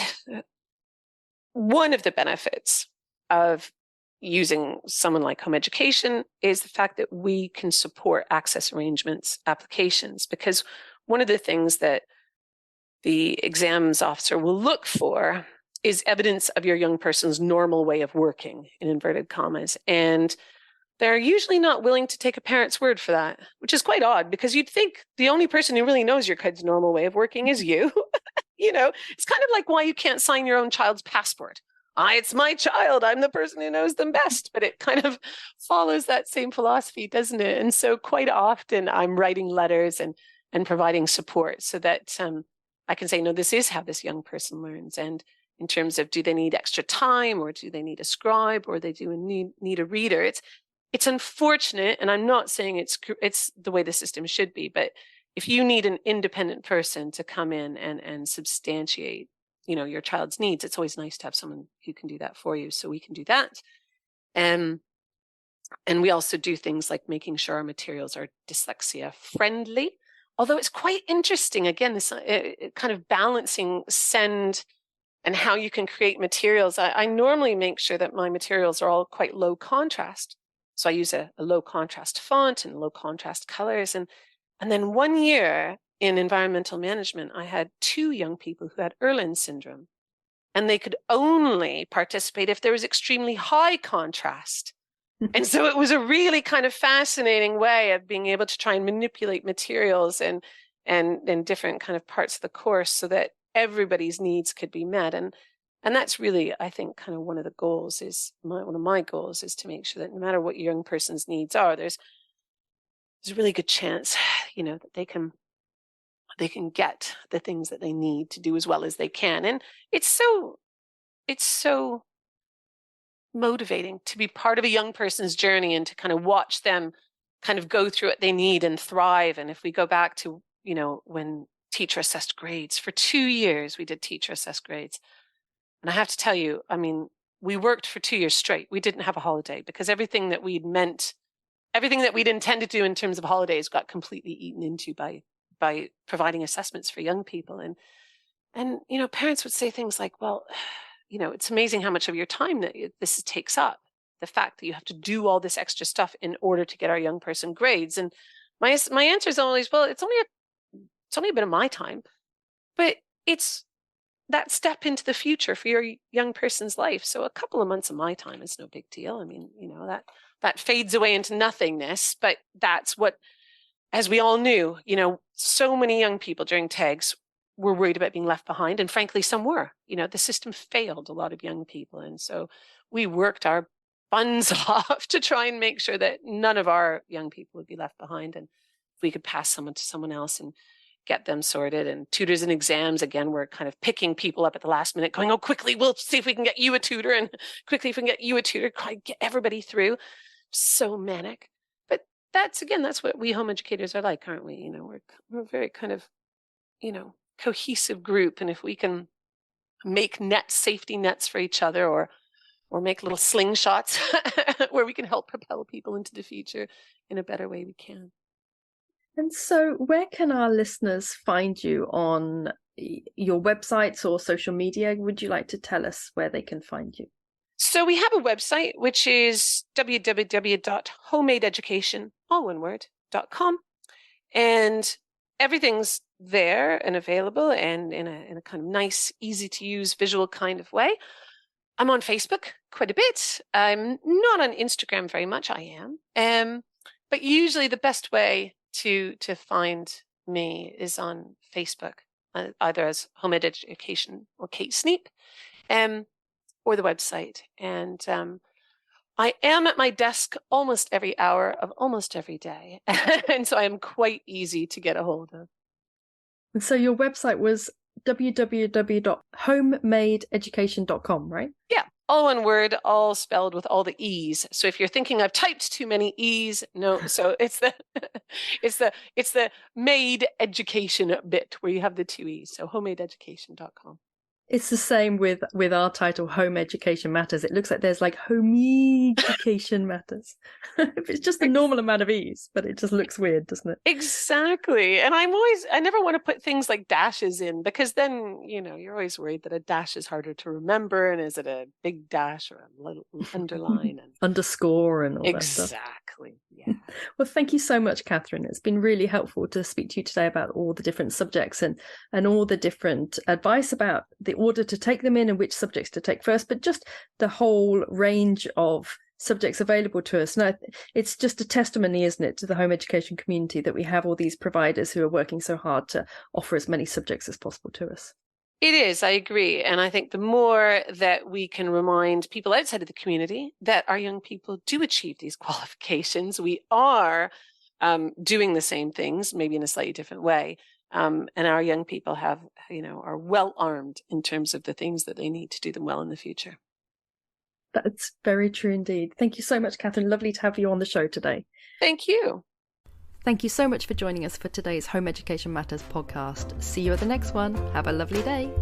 one of the benefits of using someone like home education is the fact that we can support access arrangements applications, because one of the things that the exams officer will look for is evidence of your young person's normal way of working, in inverted commas. And they're usually not willing to take a parent's word for that, which is quite odd, because you'd think the only person who really knows your kid's normal way of working is you. You know, it's kind of like why you can't sign your own child's passport. It's my child. I'm the person who knows them best. But it kind of follows that same philosophy, doesn't it? And so quite often I'm writing letters and providing support so that I can say, no, this is how this young person learns. And in terms of, do they need extra time, or do they need a scribe, or they do need a reader? It's unfortunate, and I'm not saying it's the way the system should be, but if you need an independent person to come in and substantiate, your child's needs, it's always nice to have someone who can do that for you. So we can do that. And we also do things like making sure our materials are dyslexia friendly. Although it's quite interesting, again, this kind of balancing SEND and how you can create materials. I normally make sure that my materials are all quite low contrast. So I use a low contrast font and low contrast colors. And then one year in environmental management, I had 2 young people who had Irlen syndrome, and they could only participate if there was extremely high contrast. And so it was a really kind of fascinating way of being able to try and manipulate materials and different kind of parts of the course so that everybody's needs could be met. And that's really, I think, kind of one of the goals one of my goals is to make sure that no matter what your young person's needs are, there's a really good chance, that they can get the things that they need to do as well as they can. And it's so motivating to be part of a young person's journey and to kind of watch them kind of go through what they need and thrive. And if we go back to, when teacher assessed grades, for 2 years, we did teacher assessed grades. And I have to tell you, I mean, we worked for 2 years straight. We didn't have a holiday because everything that we'd intended to do in terms of holidays got completely eaten into by providing assessments for young people. And parents would say things like, well, it's amazing how much of your time that this takes up. The fact that you have to do all this extra stuff in order to get our young person grades. And my answer is always, well, it's only a bit of my time, but it's that step into the future for your young person's life. So a couple of months of my time is no big deal. I mean, that fades away into nothingness, but that's what, as we all knew, so many young people during TAGs were worried about being left behind. And frankly, some were. The system failed a lot of young people. And so we worked our buns off to try and make sure that none of our young people would be left behind. And if we could pass someone to someone else and get them sorted. And tutors and exams, again, we're kind of picking people up at the last minute, going, oh, quickly, we'll see if we can get you a tutor. And quickly, if we can get you a tutor, get everybody through. So manic. But that's what we home educators are like, aren't we? We're very kind of, cohesive group. And if we can make safety nets for each other, or or make little slingshots where we can help propel people into the future in a better way we can. And so where can our listeners find you on your websites or social media? Would you like to tell us where they can find you? So we have a website, which is www.homemadeeducation.com. And everything's there and available and in a kind of nice, easy to use visual kind of way. I'm on Facebook quite a bit. I'm not on Instagram very much. I am. But usually the best way to find me is on Facebook, either as Home Ed Education or Kate Sneep, or the website. And I am at my desk almost every hour of almost every day. And so I am quite easy to get a hold of. And so your website was www.homemadeeducation.com, right? Yeah, all one word, all spelled with all the E's. So if you're thinking I've typed too many E's, no. So it's the it's the made education bit where you have the two E's. So homemadeeducation.com. It's the same with our title, Home Education Matters. It looks like there's like Home Education Matters. It's just the normal amount of E's, but it just looks weird, doesn't it? Exactly. And I never want to put things like dashes in, because then, you're always worried that a dash is harder to remember. And is it a big dash or a little underline? And underscore and all exactly. that stuff. Exactly. Yeah. Well, thank you so much, Katherine. It's been really helpful to speak to you today about all the different subjects and all the different advice about the order to take them in and which subjects to take first, but just the whole range of subjects available to us. And it's just a testimony, isn't it, to the home education community that we have all these providers who are working so hard to offer as many subjects as possible to us. It is, I agree. And I think the more that we can remind people outside of the community that our young people do achieve these qualifications, we are doing the same things, maybe in a slightly different way. And our young people are well armed in terms of the things that they need to do them well in the future. That's very true indeed. Thank you so much, Katherine. Lovely to have you on the show today. Thank you. Thank you so much for joining us for today's Home Education Matters podcast. See you at the next one. Have a lovely day.